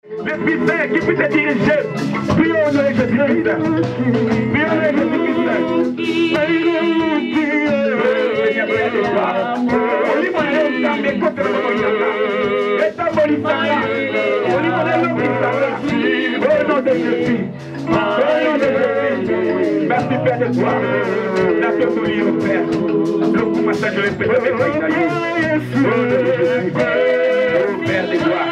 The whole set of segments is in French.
L'Esprit Saint qui puisse te diriger. Prions au nom de Jésus-Christ. Prions au nom de Jésus-Christ. Seigneur, prions de toi. Au niveau de l'homme, mais contre le monde, et ta bonne Sarah. Au niveau de l'homme, au nom de Jésus. Au nom de Jésus. Merci Père de toi. La te souligne au Père. Le coup massage de l'Esprit de Dieu. Au nom de Jésus. Père de toi.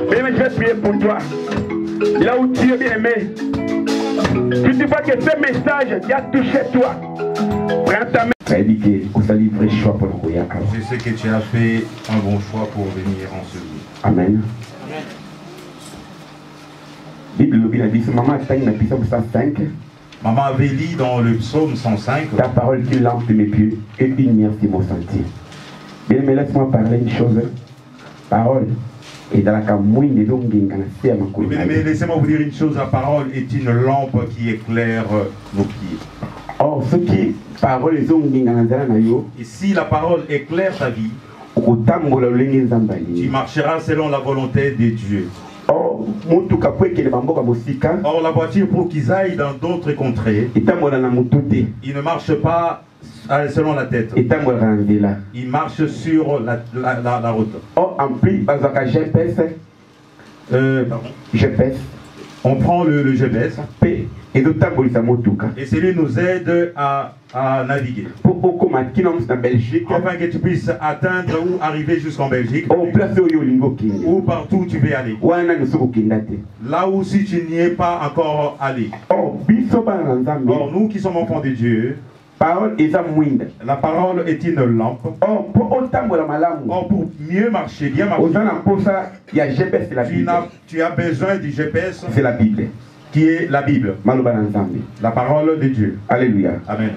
Je vais prier pour toi. Là où tu es bien aimé. Si tu vois que ce message qui a touché toi, prends ta main. C'est ce que tu as fait un bon choix pour venir en ce jour. Amen. Bible le dit, maman a dans psaume 105. Maman avait lu dans le psaume 105. Ta parole qui lampe mes pieds et une lumière sur mon sentier. Bien, mais laisse-moi parler une chose. Parole. Et dans la camouine de mais laissez-moi vous dire une chose. La parole est une lampe qui éclaire nos pieds. Or, ce qui parole et si la parole éclaire ta vie, tu marcheras selon la volonté de Dieu. Or, la voiture, pour qu'ils aillent dans d'autres contrées, ils ne marchent pas selon la tête. Ils marchent sur la route. Or, en plus, GPS. On prend le GPS. Et celui nous aide à naviguer. Afin que tu puisses atteindre ou arriver jusqu'en Belgique. Ou partout où tu veux aller. Là où si tu n'y es pas encore allé. Or, nous qui sommes enfants de Dieu, la parole est une lampe. Or, pour mieux marcher, bien marcher, tu as besoin du GPS. C'est la Bible. Qui est la Bible. La parole de Dieu. Alléluia. Amen.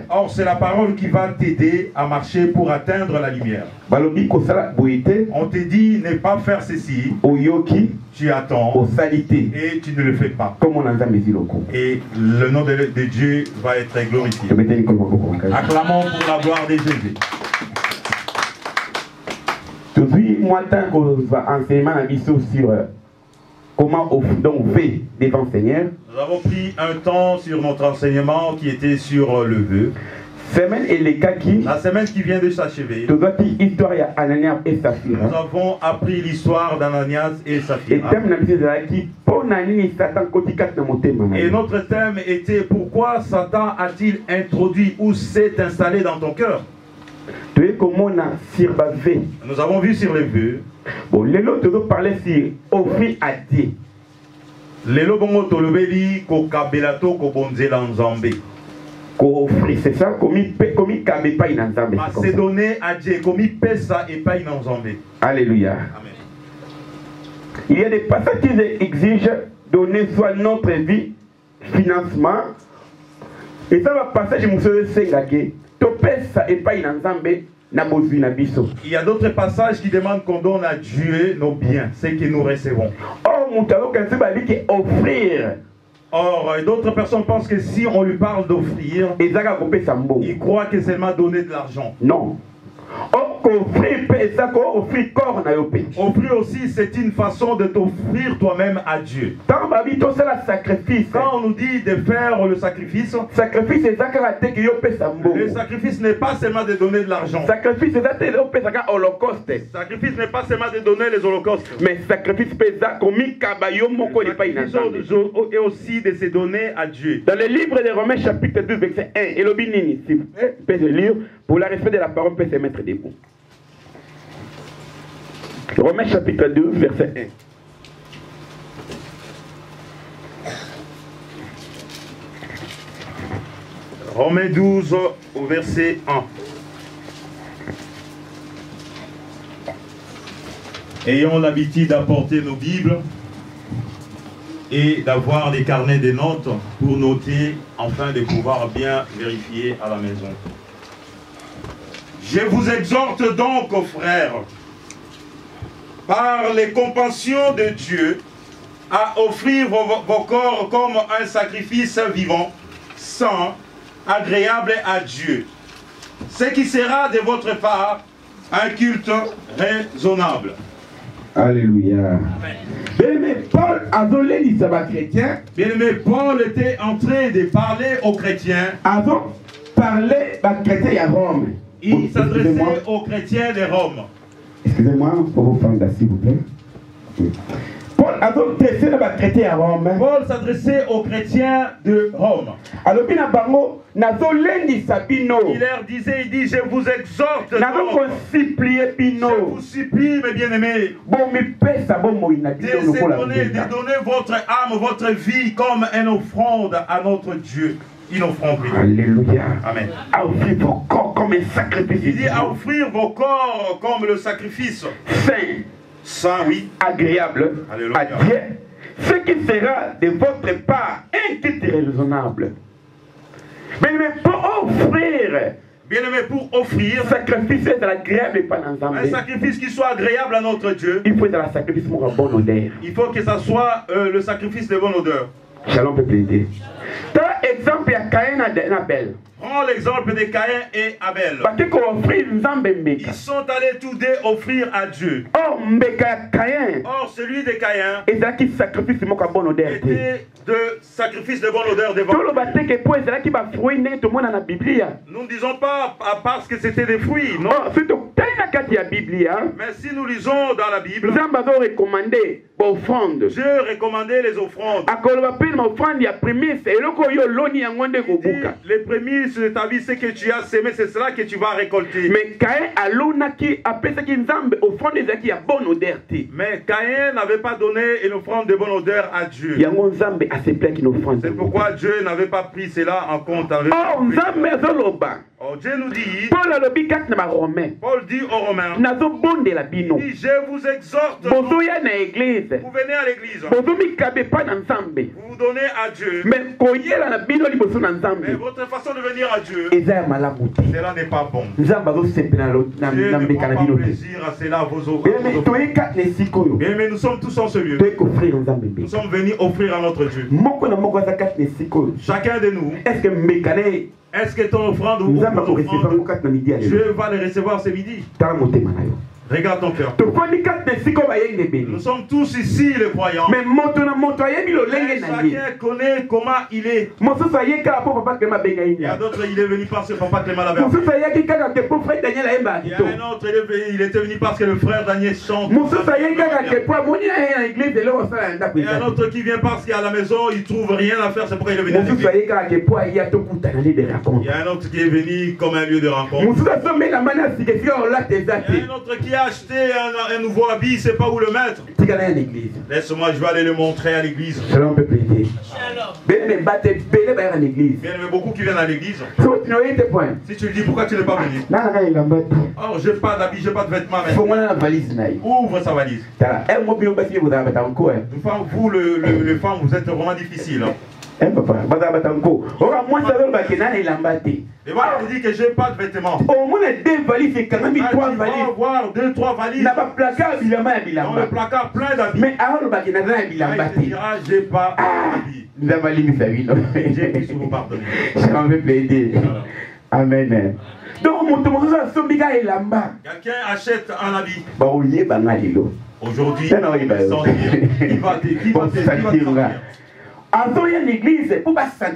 Or, c'est la parole qui va t'aider à marcher pour atteindre la lumière. On te dit ne pas faire ceci. Tu attends. Et tu ne le fais pas. Et le nom de Dieu va être glorifié. Acclamons pour la gloire de Jésus. Aujourd'hui, moi, tant qu'on va enseigner sur comment on fait devant le Seigneur. Nous avons pris un temps sur notre enseignement qui était sur le vœu. La semaine qui vient de s'achever, nous avons appris l'histoire d'Ananias et Saphira. Et notre thème était pourquoi Satan a-t-il introduit ou s'est installé dans ton cœur? Nous avons vu sur les vœux. Bon, les autres nous parler sur offrir à Dieu. Les lobongo tolobeli ko kabelato ko bonzela nzambe. Ko offrir, c'est ça, comme kabe pas in nzambe. C'est donné à Dieu, comme pesa et pas in nzambe. Alléluia. Amen. Il y a des passages qui exigent donner soit notre vie, financement. Et ça va passer, je me suis dit, to pesa et pas in nzambe. Il y a d'autres passages qui demandent qu'on donne à Dieu nos biens, ce que nous recevons. Or, d'autres personnes pensent que si on lui parle d'offrir, il croit que c'est seulement donner de l'argent. Non. Offrir aussi, c'est une façon de t'offrir toi-même à Dieu. Quand on nous dit de faire le sacrifice, le sacrifice n'est pas seulement de donner de l'argent. Sacrifice n'est pas seulement de donner les holocaustes. Mais sacrifice et aussi de se donner à Dieu. Dans le livre de Romains chapitre 2 verset 1, et l'obinini, si vous pouvez lire, pour le respect de la parole, peut se mettre debout. Romains chapitre 2 verset 1. Romains 12 au verset 1. Ayons l'habitude d'apporter nos Bibles et d'avoir des carnets de notes pour noter afin de pouvoir bien vérifier à la maison. Je vous exhorte donc, frères, par les compassions de Dieu, à offrir vos corps comme un sacrifice vivant, saint, agréable à Dieu. Ce qui sera de votre part un culte raisonnable. Alléluia. Bien-aimé Paul Paul était en train de parler aux chrétiens. Il s'adressait aux chrétiens de Rome. Excusez-moi, pour vous prendre s'il vous plaît. Paul s'adressait aux chrétiens de Rome. Il leur disait, il dit, je vous exhorte, je vous supplie, mes bien-aimés, de donner votre âme, votre vie comme une offrande à notre Dieu. Inoffrande. Alléluia. Amen. À offrir vos corps comme un sacrifice. Il dit à offrir vos corps comme le sacrifice. Saint, oui. Agréable. Alléluia. À Dieu. Ce qui sera de votre part un culte raisonnable. Mais pour offrir. Bien-aimé, pour offrir sacrifice agréable un sacrifice qui soit agréable à notre Dieu. Il faut être un sacrifice de bonne odeur. Il faut que ça soit le sacrifice de bonne odeur. Shalom peut plaider. Exemple à Caïn et Abel. Prends l'exemple de Caïn et Abel. Ils sont allés tous deux offrir à Dieu. Or, celui de Caïn était de sacrifice de bonne odeur devant Dieu. Nous ne disons pas parce que c'était des fruits, non. Mais si nous lisons dans la Bible, Dieu recommandait les offrandes. Les prémices de ta vie, c'est que tu as semé, c'est cela que tu vas récolter. Mais Caïn n'avait pas donné une offrande de bonne odeur à Dieu. C'est pourquoi Dieu n'avait pas pris cela en compte. Dieu nous dit, Paul dit aux Romains, il dit, je vous exhorte, vous venez à l'église, vous vous donnez à Dieu, mais votre façon de venir à Dieu, cela n'est pas bon. Dieu ne prend pas plaisir à cela, vos offrandes. Mais nous sommes tous en ce lieu. Nous sommes venus offrir à notre Dieu. Chacun de nous, est-ce que ton offrande ou ton offrande, Dieu va les recevoir ce midi? Regarde ton cœur. Nous sommes tous ici les croyants. Mais chacun connaît comment il est. Il y a d'autres, il est venu parce que papa Clément l'avait appris. Il y a un autre, il était venu parce que le frère Daniel chante. Il y a un autre qui vient parce qu'à la maison il trouve rien à faire, c'est pourquoi il est venu à l'église. Il y a un autre qui est venu comme un lieu de rencontre. Il y a un autre qui a acheté un nouveau habit, il ne sait pas où le mettre. Laisse-moi, je vais aller le montrer à l'église. Bien, beaucoup qui viennent à l'église. Si tu lui dis pourquoi tu n'es pas venu. Oh, j'ai pas d'habit, j'ai pas de vêtements. Ouvre sa valise. Vous, les femmes, vous êtes vraiment difficiles. Et moi, je dis que je n'ai pas de vêtements. Au moins 2 valises, c'est quand même 3 valises. Il va avoir 2-3 valises. Dans le placard plein d'habits. Mais alors, il te dira, je n'ai pas d'habits. J'ai pu vous pardonner. Je vais plaider. Amen. Donc, quelqu'un achète un habit. Aujourd'hui, il va te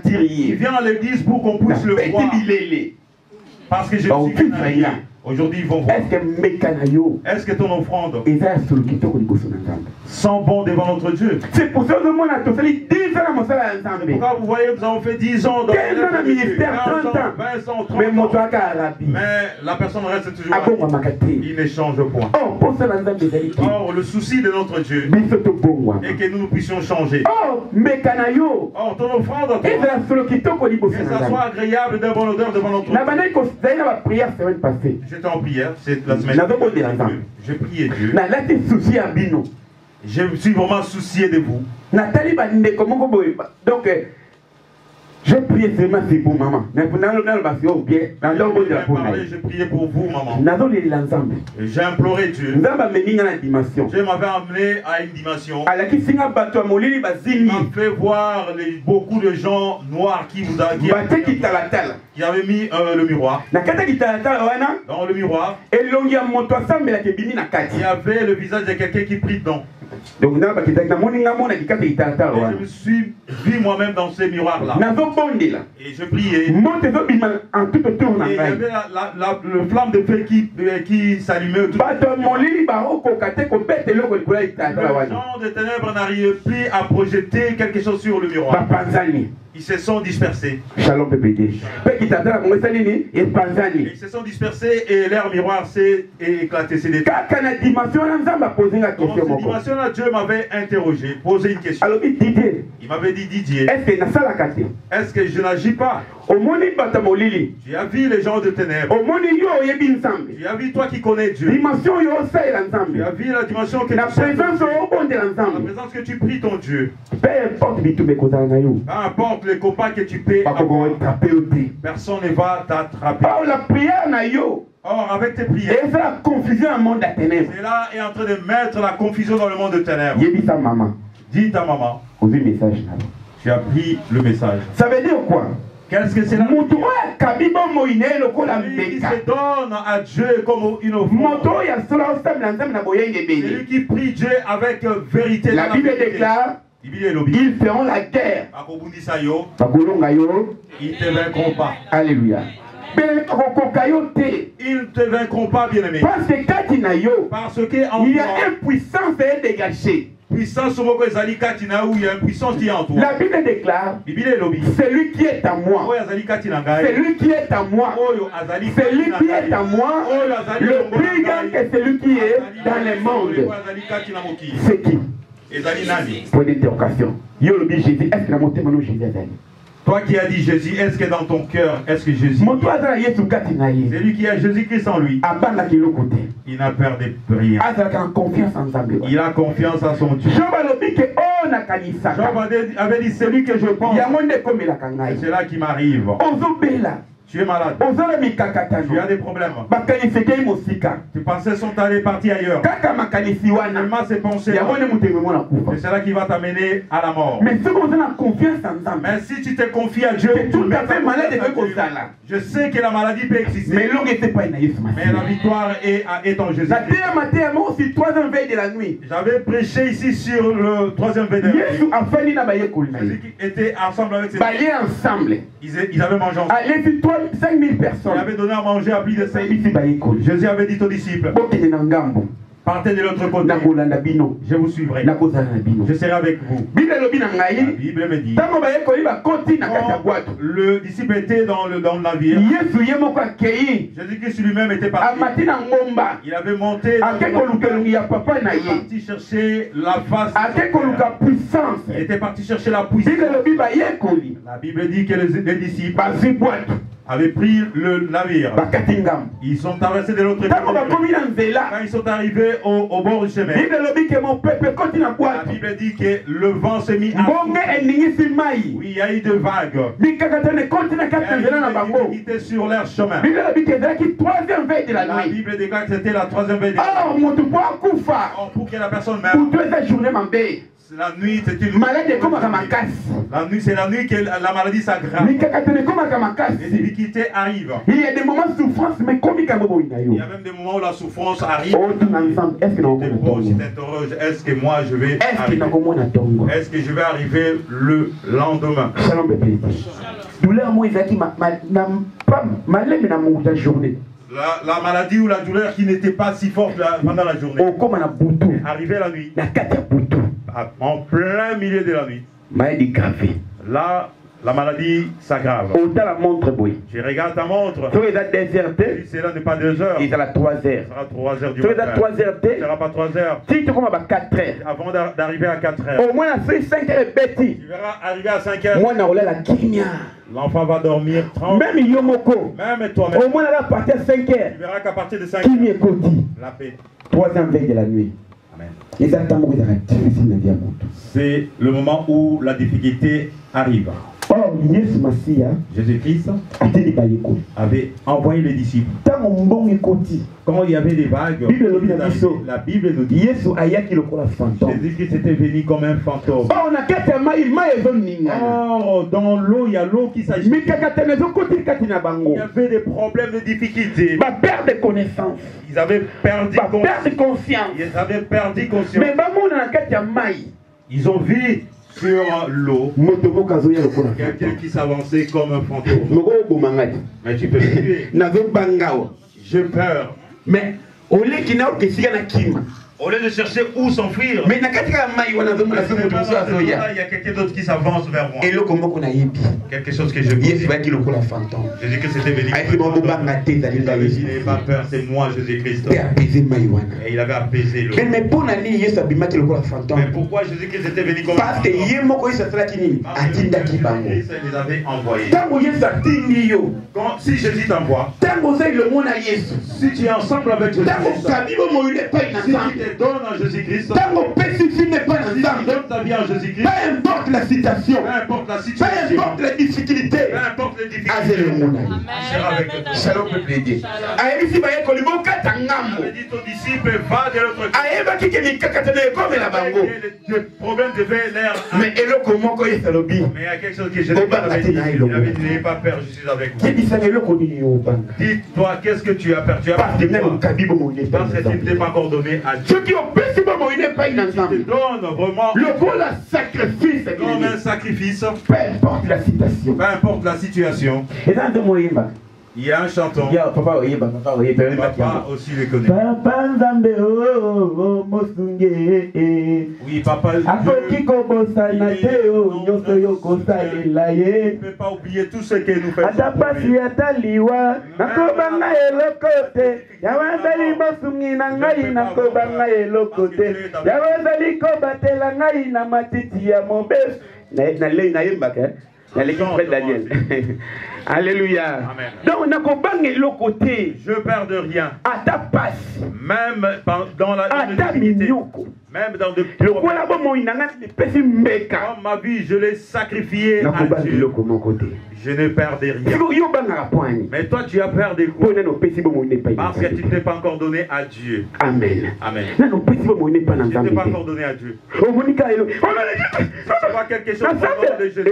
il vient à l'église pour qu'on puisse le voir. Parce que je suis venu. Aujourd'hui, ils vont voir. Est-ce que ton offrande sent bon devant notre Dieu? C'est pour ça que nous avons fait 10 ans. Pourquoi vous voyez, nous avons fait 10 ans dans le ministère, 30 ans, 20 ans, 30 ans. Mais la personne reste toujours là. Il ne change point. Or, le souci de notre Dieu est que nous puissions changer. Or, ton offrande, que ça soit agréable d'un bon odeur devant notre Dieu. J'étais en prière, c'est la semaine dernière. J'ai prié Dieu. Je me suis vraiment soucié de vous. Donc, J'ai prié seulement pour maman. Mais pour nous, j'ai prié pour vous, maman. J'ai imploré Dieu. Dieu m'avait amené à une dimension. Il m'a fait voir beaucoup de gens noirs qui avaient mis le miroir. Dans le miroir, il y avait le visage de quelqu'un qui prie dedans. Donc, je me suis vu moi-même dans ces miroirs-là. Et je priais. Et il y avait le flamme de feu qui s'allumait. Le genre de ténèbres n'arrive plus à projeter quelque chose sur le miroir. Ils se sont dispersés. Shalom PPD. Ils se sont dispersés et leur miroir s'est éclaté. Dans cette dimension-là, Dieu m'avait interrogé, posé une question. Il m'avait dit, Didier, est-ce que je n'agis pas? Tu as vu les gens de ténèbres. Tu as vu toi qui connais Dieu. Tu as vu la dimension que la présence que tu pries ton Dieu. Peu importe les combats que tu peux avoir, personne ne va t'attraper. Or, avec tes prières, cela est en train de mettre la confusion dans le monde de ténèbres. Dis ta maman, tu as pris le message. Ça veut dire quoi? Qu'est-ce que c'est là? Celui qui se donne à Dieu comme une offrande. Celui qui prie Dieu avec vérité. La Bible déclare, ils feront la guerre. Ils ne te vaincront pas. Alléluia. Ils ne te vaincront pas, bien-aimé. Parce que il y a une puissance dégagée. Puissance où il y a une puissance qui est en toi. La Bible déclare, celui qui est à moi, celui qui est à moi, celui qui est à moi, le plus grand que celui qui est dans le monde. C'est qui? Point d'interrogation. Toi qui as dit Jésus, est-ce que dans ton cœur, est-ce que Jésus, c'est lui qui a Jésus-Christ en lui, il n'a peur de rien. Il a confiance en son Dieu. Job avait dit, celui que je pense, c'est là qui m'arrive. Tu es malade. Tu as des problèmes. Tes pensées sont allées partir ailleurs. Seulement ces pensées, c'est cela qui va t'amener à la mort. Mais si tu te confies à Dieu, je sais que la maladie peut exister. Mais la victoire est en Jésus. J'avais prêché ici sur le 3e veille de la nuit. Jésus était ensemble avec ses disciples. Ils avaient mangé ensemble. 5000 personnes. Il avait donné à manger à plus de 5000. Jésus avait dit aux disciples, partez de l'autre côté. Je vous suivrai. Je serai avec vous. La Bible me dit, le disciple était dans le navire. Jésus-Christ lui-même était parti. Il avait monté. Il est parti chercher la face. Il était parti chercher la puissance. La Bible dit que les disciples avaient pris le navire. Ils sont traversés de l'autre côté. Quand ils sont arrivés au bord du chemin, la Bible dit que le vent s'est mis à souffler. Oui, il y a eu des vagues. Ils étaient sur leur chemin. La Bible déclare que c'était la 3e veille de la nuit. Or, pour que la personne meure, la nuit, c'est une maladie. La nuit, c'est la nuit que la maladie s'aggrave. Les difficultés arrivent. Il y a des moments de souffrance, mais comme il y a même des moments où la souffrance arrive. Si t'interroges, est-ce que moi je vais arriver? Est-ce que je vais arriver le lendemain? La maladie ou la douleur qui n'était pas si forte pendant la journée. Arrivé la nuit. En plein milieu de la nuit. Là, la maladie s'aggrave. Je regarde ta montre. Si cela n'est pas 2 heures, il sera 3 heures. Ce sera 3 heures du matin. Ce ne sera pas 3 heures. Avant d'arriver à 4 heures. Au moins à 5 heures, Betty. Tu verras arriver à 5 heures. L'enfant va dormir 30. Même Yomoko. Même toi-même. Au moins à partir de 5 heures. Tu verras qu'à partir de 5 heures. La paix. 3e veille de la nuit. Amen. C'est le moment où la difficulté arrive. Or, Jésus-Christ avait envoyé les disciples. Quand il y avait des vagues, la Bible nous dit Jésus-Christ était venu comme un fantôme. Or, dans l'eau, il y a l'eau qui s'agit. Il y avait des problèmes de difficultés. Ils avaient perdu conscience. Ils avaient perdu conscience. Ils ont vu sur l'eau quelqu'un qui s'avançait comme un fantôme. Mais tu peux me tuer. J'ai peur. Mais au lieu qu'il n'a aucun au lieu de chercher où s'enfuir, il y a quelqu'un d'autre qui s'avance vers moi. Quelque chose que je connais. Jésus-Christ c'était venu. Il n'avait pas peur, c'est moi Jésus-Christ. Et il avait apaisé l'eau. Mais pourquoi Jésus-Christ était venu comme parce que Jésus-Christ les avait envoyés. Si Jésus t'envoie, si tu es ensemble avec Jésus-Christ, donne à Jésus-Christ, donne ta vie à Jésus-Christ, peu importe la situation, peu importe la situation, peu importe les difficultés, peu importe les difficultés, Shalom peut plaider. avait dit ton disciple va de l'autre côté. Le problème devait l'air. Mais il y a quelque chose que je n'ai pas dit. Il avait dit n'ayez pas peur, je suis avec vous. Dis-toi qu'est-ce que tu as perdu. Parce que tu ne t'es pas encore donné à Dieu. Qui ont perçu mon il n'est pas une ensemble. Donne vraiment le bon la sacrifice. Comme un sacrifice. Peu importe la situation. Peu importe la situation. Et dans deux moyens. Il y a un chanton. Papa aussi le connaît. Papa Nzambe oh mosunge. Oui, papa. Il ne peut pas oublier tout ce que nous faisons. Daniel. Alléluia. Amen. Donc on a compris le côté. Je perds de rien. À ta passe. Même dans la même dans de dans ma vie, je l'ai sacrifié à Dieu. Je ne perdais rien. Mais toi, tu as perdu quoi? Parce que tu ne t'es pas encore donné à Dieu. Amen. Amen. Tu ne t'es pas encore donné à Dieu. C'est pas quelque chose de Jésus. Il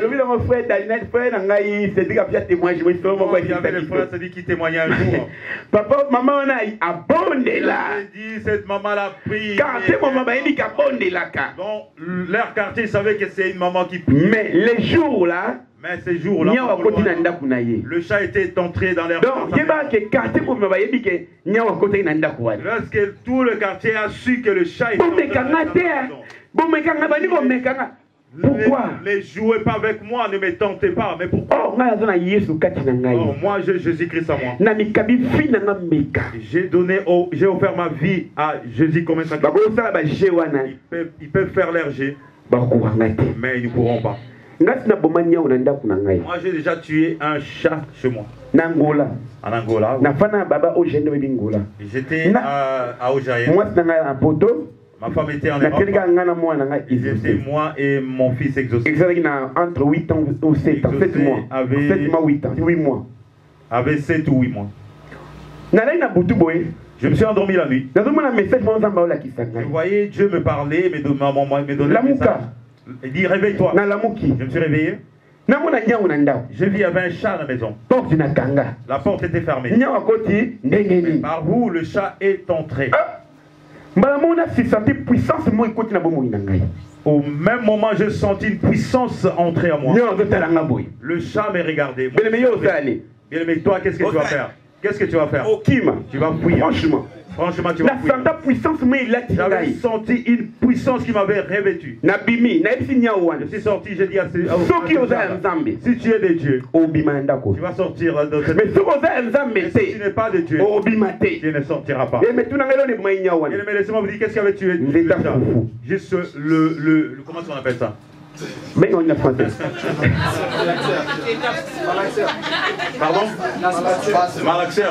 y avait le frère qui témoignait un jour. Papa, maman, on a abondé là. Il dit, cette maman l'a pris. Bon, leur quartier savait que c'est une maman qui prie. Mais les jours là, ces jours-là, le chat était entré dans leur lorsque tout le quartier a su que le chat était entré dans leur maison. Pourquoi? Ne jouez pas avec moi, ne me tentez pas. Mais pourquoi? Oh, moi, j'ai Jésus-Christ à moi. J'ai offert ma vie à Jésus comme un sacrifice. Ils peuvent faire leur jet, mais ils ne pourront pas. Moi, j'ai déjà tué un chat chez moi. En Angola. J'étais à Ojaïen. Ma femme était en Europe. J'étais moi et mon fils exaucé. Entre 8 ans ou 7 ans. 7 mois. 7 mois, 8 ans. 8 mois. Avait 7 ou 8 mois. Je me suis endormi la nuit. Je voyais Dieu me parler, me donner un message. Il dit réveille-toi. Je me suis réveillé. Je vis avec un chat à la maison. La porte était fermée. Par où le chat est entré. Au même moment, j'ai senti une puissance entrer à moi. Le chat m'a regardé. Bien aimé, toi, qu'est-ce que tu vas faire? Qu'est-ce que tu vas faire? Tu vas fouiller. Franchement, tu vas fouiller. J'avais senti une puissance qui m'avait revêtu. Je suis sorti, j'ai dit à si tu es de Dieu, tu vas sortir de cette maison. Mais si tu n'es pas de Dieu, tu ne sortiras pas. Mais laissez-moi vous dire, qu'est-ce qui avait tué le chat? Juste comment on appelle ça? Mais on a français. Pardon? Malaxer,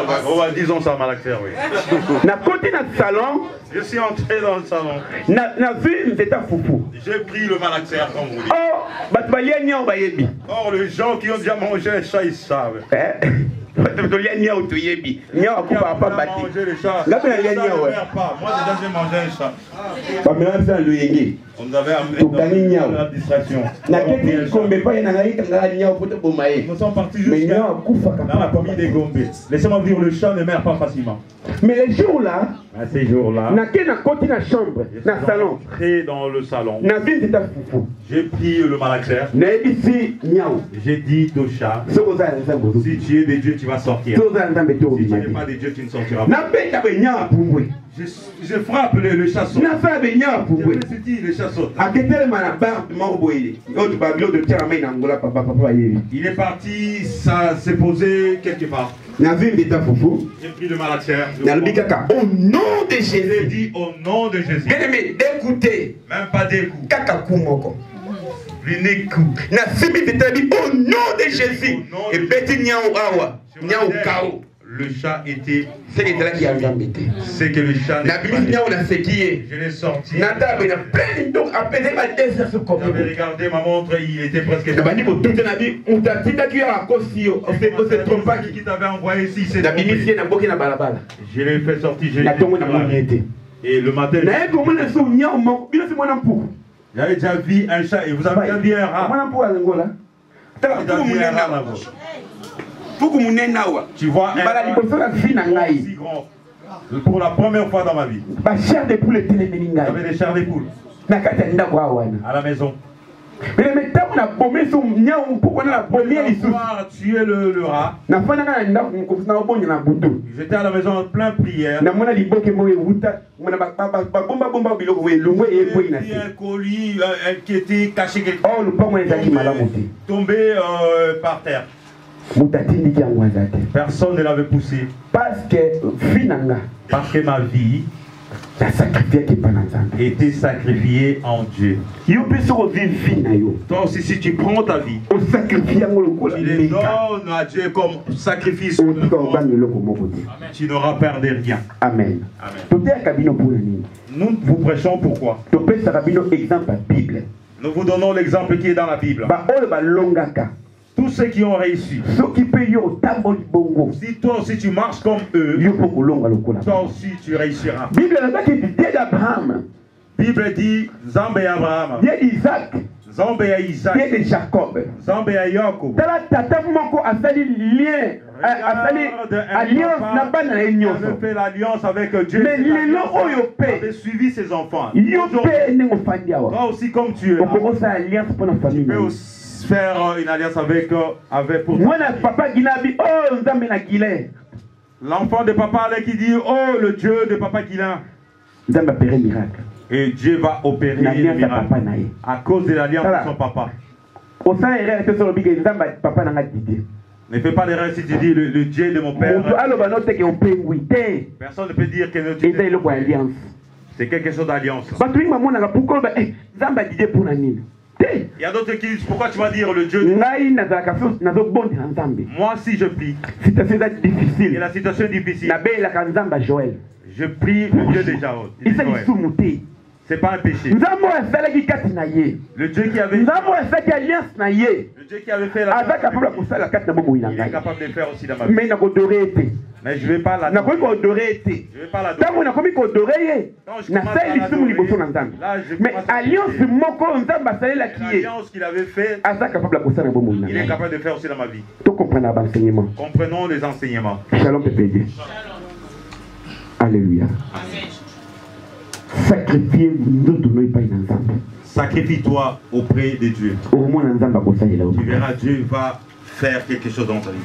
disons ça, Malaxer, oui. Na côté notre salon. Je suis entré dans le salon. Na vu c'était foufou. J'ai pris le Malaxer, comme vous dites. Or, les gens qui ont déjà mangé les chats, ils savent. Moi déjà j'ai mangé un chat. On avait amené la distraction. Nous sommes partis jusqu'à dans la famille des Gombe. Laissez-moi dire, le chat ne meurt pas facilement. Mais les jours-là, ces jours-là, chambre, dans salon. Dans le salon. J'ai pris le Malaxer. J'ai dit au chat, si tu es des dieux, tu vas sortir. Si tu n'es pas des dieux, tu ne sortiras pas. Je frappe le chat saute. Le chat saute. Il est parti, ça s'est posé quelque part. J'ai pris le Malaxer. Au nom de Jésus. J'ai dit au nom de Jésus. D'écouter. Même pas d'écoute. L'unique coup. Au nom de Jésus. Et petit niaou awa. Niaou kao. Le chat était. C'est que le chat n'est pas. Je l'ai sorti. J'avais regardé ma montre, il était presque. Qui t'avait envoyé ici, c'est. Je l'ai fait sortir. Et le matin. J'avais déjà vu un chat et vous avez déjà vu un rat. Tu vois un si grand. Pour la première fois dans ma vie. J'avais des chairs de poules à la maison. Tuer le rat. J'étais à la maison en plein prière. Un colis qui était caché quelque part. Tombé par terre. Personne ne l'avait poussé. Parce que ma vie était sacrifiée en Dieu. Toi aussi, si tu prends ta vie, tu les donnes à Dieu comme sacrifice. Tu n'auras peur de rien. Amen. Nous vous prêchons pourquoi? Nous vous donnons l'exemple qui est dans la Bible. Tous ceux qui ont réussi. Si toi aussi tu marches comme eux, toi aussi tu réussiras. Bible dit Zambé Abraham. Zambé à Isaac. Zambé à Jacob. Avait fait l'alliance avec Dieu. Avait suivi ses enfants. Toi aussi comme tu es là, tu peux aussi faire une alliance avec pour l'enfant de papa là qui dit oh le Dieu de papa Guilain. Et Dieu va opérer un miracle à cause de l'alliance de son papa. Ne fais pas l'erreur si tu dis le Dieu de mon père. Personne ne peut dire que notre Dieu c'est quelque chose d'alliance. Il y a d'autres qui disent pourquoi tu vas dire le Dieu de... Moi si je prie et la situation est difficile, je prie le Dieu de Jaoud. C'est pas un péché. Le Dieu qui avait fait la il est capable de faire aussi dans ma vie. Mais je ne vais pas l'adorer. Je vais pas l'adorer. Mais l'alliance qu'il avait fait, il est capable de faire aussi dans ma vie. Comprenons les enseignements. Alléluia. Sacrifie-toi auprès de Dieu. Tu verras, Dieu va faire quelque chose dans ta vie.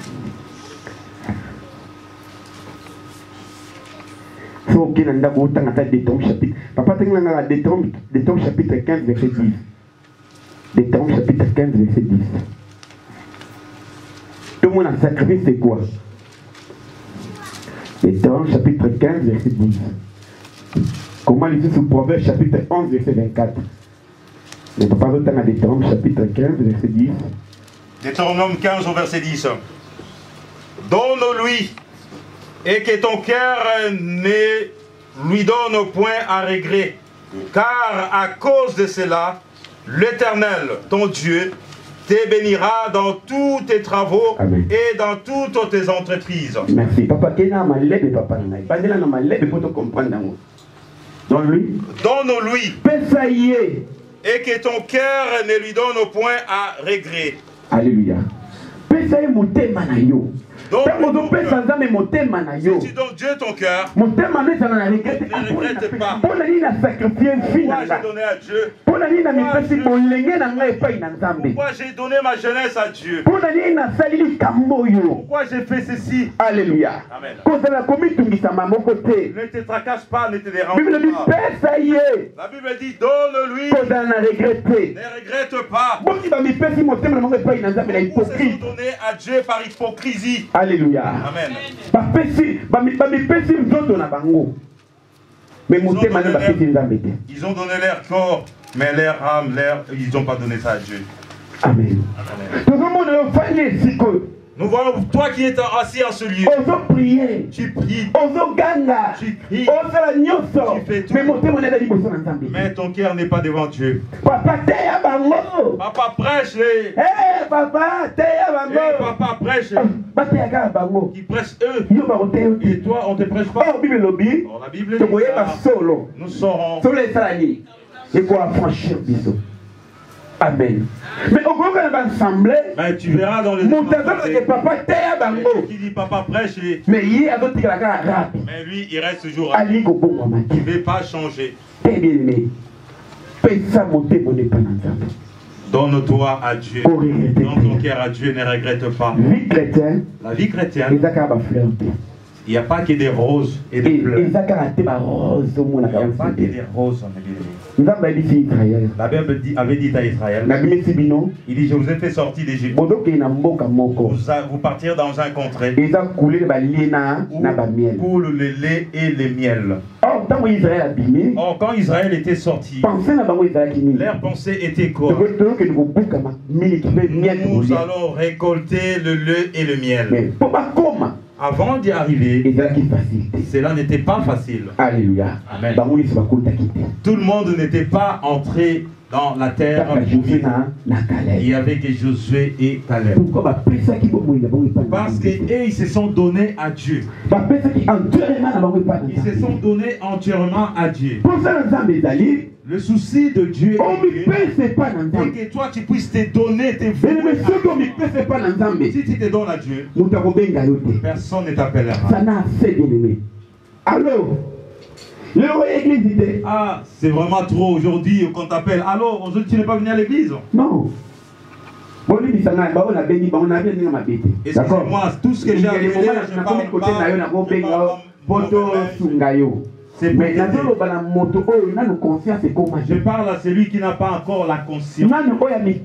Papa, Détrompe chapitre 15, verset 10. Détrompe chapitre 15, verset 10. Tout le monde a sacrifié, c'est quoi? Détrompe chapitre 15, verset 10. Comment il dit sous Proverbe chapitre 11, verset 24. Deutéronome chapitre 15, verset 10. Deutéronome 15 au verset 10. Donne-lui et que ton cœur ne lui donne point à regret, car à cause de cela, l'Éternel, ton Dieu, te bénira dans tous tes travaux. Amen. Et dans toutes tes entreprises. Merci. Papa, donne-lui et que ton cœur ne lui donne point à regret. Alléluia. Donc, si tu donnes Dieu ton cœur, ne regrette pas. Pourquoi j'ai donné à Dieu? Pourquoi j'ai donné ma jeunesse à Dieu? Pourquoi j'ai fait ceci? Alléluia. Amen. Ne te tracasse pas, ne te dérange pas. La Bible dit donne-lui. Ne regrette pas. Pourquoi c'est donné à Dieu par hypocrisie? Alléluia. Amen. Ils ont donné leur corps, mais leur âme, ils n'ont pas donné ça à Dieu. Amen. Amen. Nous voyons toi qui es assis en ce lieu. Tu pries. Tu cries. Tu fais tout. Mais ton cœur n'est pas devant Dieu. Papa prêche les. Papa prêche. Qui prêche eux. Et toi on ne te prêche pas. La Bible dit nous saurons. Amen. Mais au groupe de l'assemblée, tu verras dans le qui dit papa prêche. Mais lui il reste toujours. Il ne veut pas changer. Donne-toi à Dieu. Donne ton cœur à Dieu, ne regrette pas. La vie chrétienne, il n'y a pas que des roses et des fleurs. Il n'y a pas que des roses. La Bible avait dit à Israël, il dit je vous ai fait sortir d'Égypte. Vous partir dans un contrée où coule le lait et le miel. Or, quand Israël était sorti, leur pensée était quoi? Nous allons récolter le lait et le miel. Avant d'y arriver, cela n'était pas facile. Alléluia. Amen. Tout le monde n'était pas entré dans la terre. Il y avait que Josué et Caleb. Parce qu'ils se sont donnés à Dieu. Ils se sont donnés entièrement à Dieu. Le souci de Dieu est que toi tu puisses te donner tes vouer. Si tu te donnes à Dieu, personne ne t'appellera. Allô? Ah, c'est vraiment trop aujourd'hui qu'on t'appelle. Allô, aujourd'hui tu n'es pas venu à l'église? Non. Excusez-moi, tout ce que j'ai appelé, je parle pas. Je parle à celui qui n'a pas encore la conscience. Celui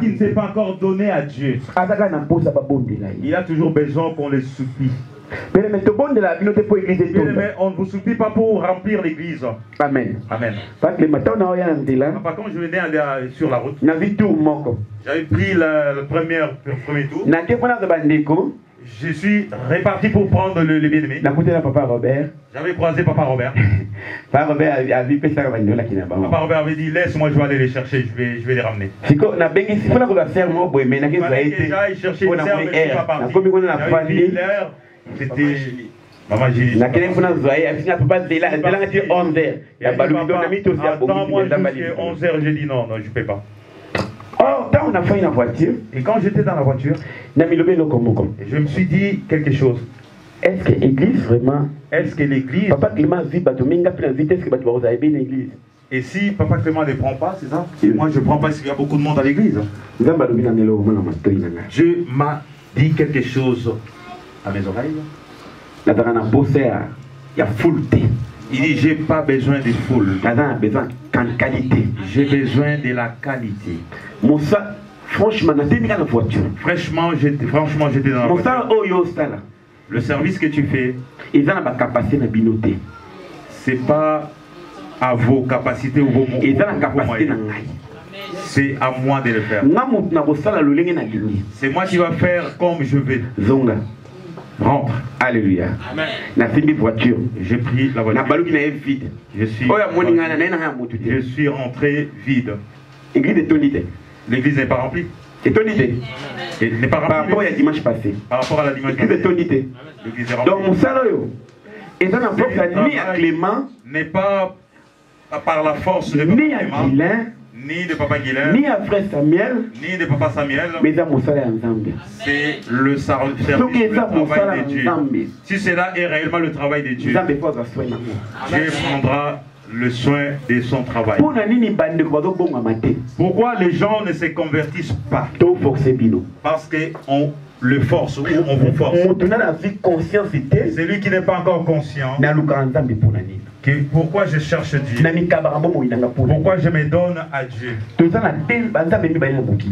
qui ne s'est pas encore donné à Dieu. Il a toujours besoin qu'on le supplie. Mais on ne vous supplie pas pour remplir l'église. Amen. Amen. Par contre, je venais aller sur la route. J'avais pris le premier tour. Je suis reparti pour prendre le bien-aimé. J'avais croisé Papa Robert. Papa Robert avait dit laisse-moi, je vais aller les chercher, je vais les ramener. Il fallait que j'aille chercher une sœur, mais je ne suis pas parti. J'avais vu l'heure, c'était... Maman, j'ai dit... Attends-moi jusqu'à 11h, j'ai dit non, je ne peux pas. Or, quand on a fait une voiture, et quand j'étais dans la voiture, je me suis dit quelque chose. Est-ce que l'église vraiment? Est-ce que l'église? Papa Clément vit est-ce que vous avez bien l'église? Et si Papa Clément ne prend pas, c'est ça? Moi je ne prends pas parce qu'il y a beaucoup de monde à l'église. Je m'a dit quelque chose à mes oreilles. Il y a foule. Il dit, j'ai pas besoin de foule. J'ai besoin de la qualité. Franchement, j'étais dans la voiture. Franchement, j'étais dans la voiture. Le service que tu fais, ils ont la capacité de binoter. C'est pas à vos capacités ou vos moyens. C'est à moi de le faire. C'est moi qui vais faire comme je vais. Zonga. Rentre. Alléluia. Amen. Voiture. J'ai pris la voiture. Je suis rentré vide. L'église n'est pas remplie. Elle n'est pas remplie. Par rapport à dimanche passé. Par rapport à la dimanche passé. L'église est remplie. Donc, mon salaire, ni à Clément, n'est pas par la force de ni à Guilain, ni de Papa Guilain, ni à Frère Samuel, ni de Papa Samuel, mais à mon salaire ensemble. C'est le travail de Dieu. Si cela est réellement le travail de Dieu, Dieu prendra le soin de son travail. Pourquoi les gens ne se convertissent pas? Parce qu'on le force ou on vous force. C'est lui qui n'est pas encore conscient. Pourquoi je cherche Dieu? Pourquoi je me donne à Dieu?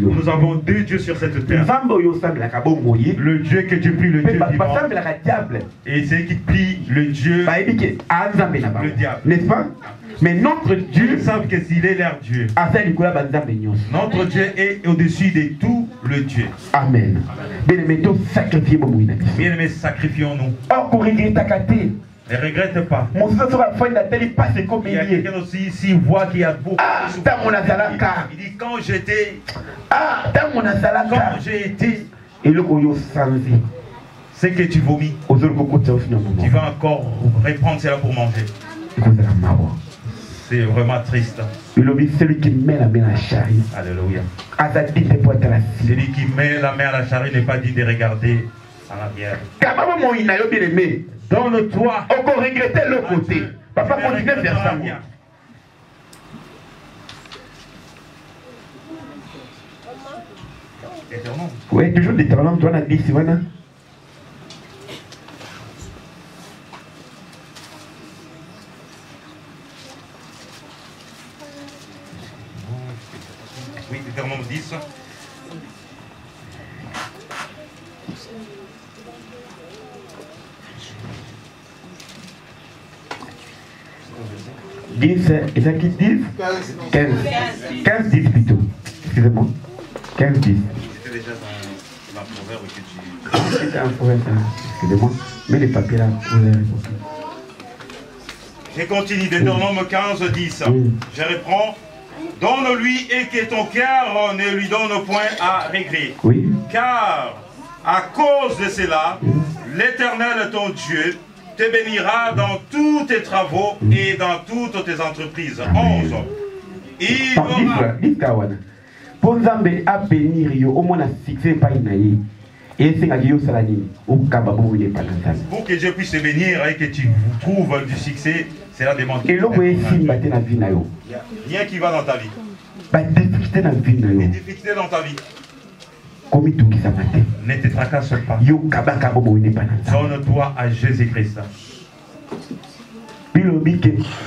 Nous avons deux dieux sur cette terre. Le Dieu que tu pries, le Dieu vivant. Et c'est qui prie le Dieu, le diable. N'est-ce pas? Mais notre Dieu, ils savent que s'il est leur Dieu, notre Dieu est au-dessus de tout le Dieu. Amen. Bien-aimés, sacrifions-nous. Ne regrette pas. Il y a quelqu'un aussi ici qui voit qu'il y a beaucoup de souffrance. Il dit quand j'ai été, c'est que tu vomis. Tu vas encore reprendre cela pour manger. C'est vraiment triste. Celui qui met la main à la charrie. Alléluia. Celui qui met la main à la charrie n'est pas dit de regarder en arrière. Donne-toi. On peut regretter l'autre côté. Papa continue à faire ça. Oui, toujours l'éternel, toi, on a dit, Sivana. Oui, Deutéronome 10. Et ça qui 10 15. 15, 10 plutôt. Excusez-moi. 15, 10. C'était déjà dans la proverbe que tu... C'était un proverbe, excusez-moi. Mais les papiers là, vous avez répondu. Je continue, Deutéronome 15, 10. Je reprends. Donne-lui et que ton cœur ne lui donne point à regret. Oui. Car à cause de cela, l'Éternel ton Dieu te bénira dans tous tes travaux et dans toutes tes entreprises. 11. Il aura... Pour que Dieu puisse te bénir et que tu trouves du succès, c'est la demande. Il n'y a rien qui va dans ta vie. Les difficultés dans ta vie. Ne te tracasse pas. Donne-toi à Jésus-Christ.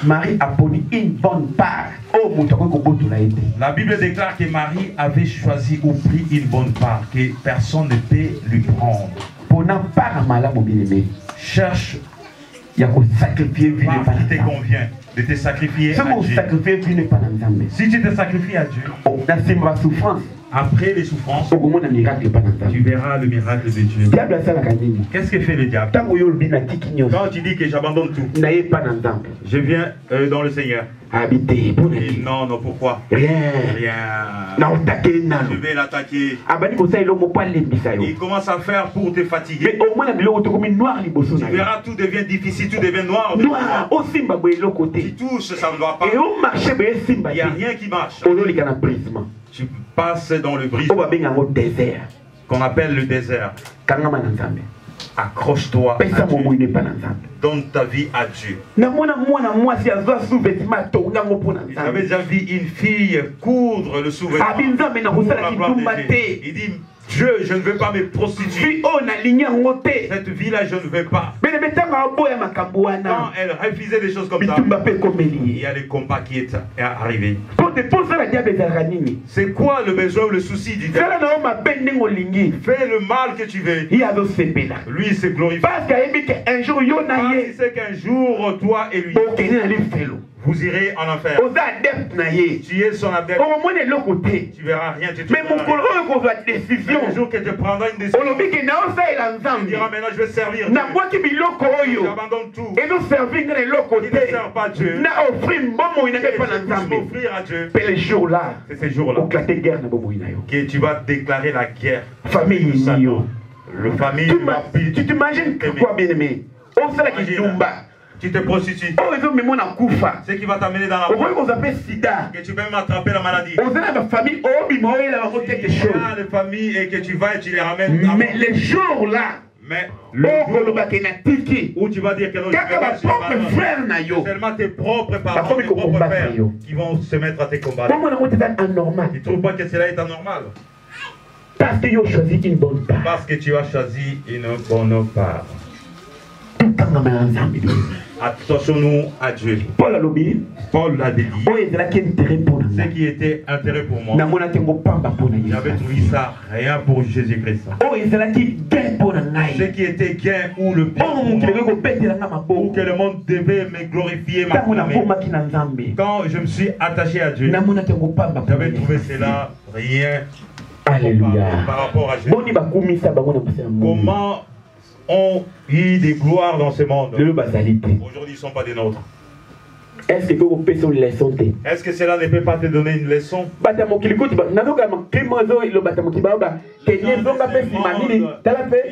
Marie a pris une bonne part. La Bible déclare que Marie avait choisi ou pris une bonne part que personne ne peut lui prendre. Cherche il y a qu'au sacrifier vie qui te convient de te sacrifier à Dieu. Si tu te sacrifies à Dieu, après les souffrances, tu verras le miracle de Dieu. Qu'est-ce que fait le diable? Quand tu dis que j'abandonne tout, je viens dans le Seigneur. Habiter. Non, non, pourquoi? Rien. Je vais l'attaquer. Il commence à faire pour te fatiguer. Tu verras, tout devient difficile, tout devient noir. Tu touches, ça ne va pas. Il n'y a rien qui marche. Tu passes dans le brisement qu'on appelle le désert. Accroche-toi à Dieu. Donne ta vie à Dieu. J'avais déjà vu une fille coudre le sous-vêtement. Il dit, Dieu, je ne veux pas me prostituer. Cette vie-là, je ne veux pas. Quand elle refusait des choses comme ça, il y a le combat qui est arrivé. C'est quoi le besoin ou le souci du diable? Fais le mal que tu veux. Lui, il se glorifie. Parce qu'il sait qu'un jour, toi et lui, vous irez en enfer. Tu es son adepte. Tu verras rien. Tu mais le jour que tu prendras une décision, tu diras maintenant je vais servir Dieu. J'abandonne tout. Il ne sert pas Dieu. Je vais m'offrir à Dieu. C'est ces jours-là que tu vas déclarer la guerre. Famille, le famille. Tu t'imagines quoi, bien-aimé? Tu te prostitues. Ce qui va t'amener dans la mort. Que tu peux même attraper la maladie. Il y a des familles et que tu vas et tu les ramènes. Mais les jours là, où tu vas dire que non, c'est seulement tes propres parents, tes propres pères qui vont se mettre à tes combats. Tu ne trouves pas que cela est anormal? Parce que tu as choisi une bonne part. Parce que tu as choisi une bonne part. Attention-nous à Dieu. Paul l'a dit. Ce qui était intérêt pour moi, j'avais trouvé ça rien pour Jésus-Christ. Ce qui était gain ou le bien ou que le monde devait me glorifier, quand je me suis attaché à Dieu, j'avais trouvé cela rien. Alléluia. Par rapport à Jésus. Comment ont eu des gloires dans ce monde. Aujourd'hui, ils ne sont pas des nôtres. Est-ce que cela ne peut pas te donner une leçon? Ils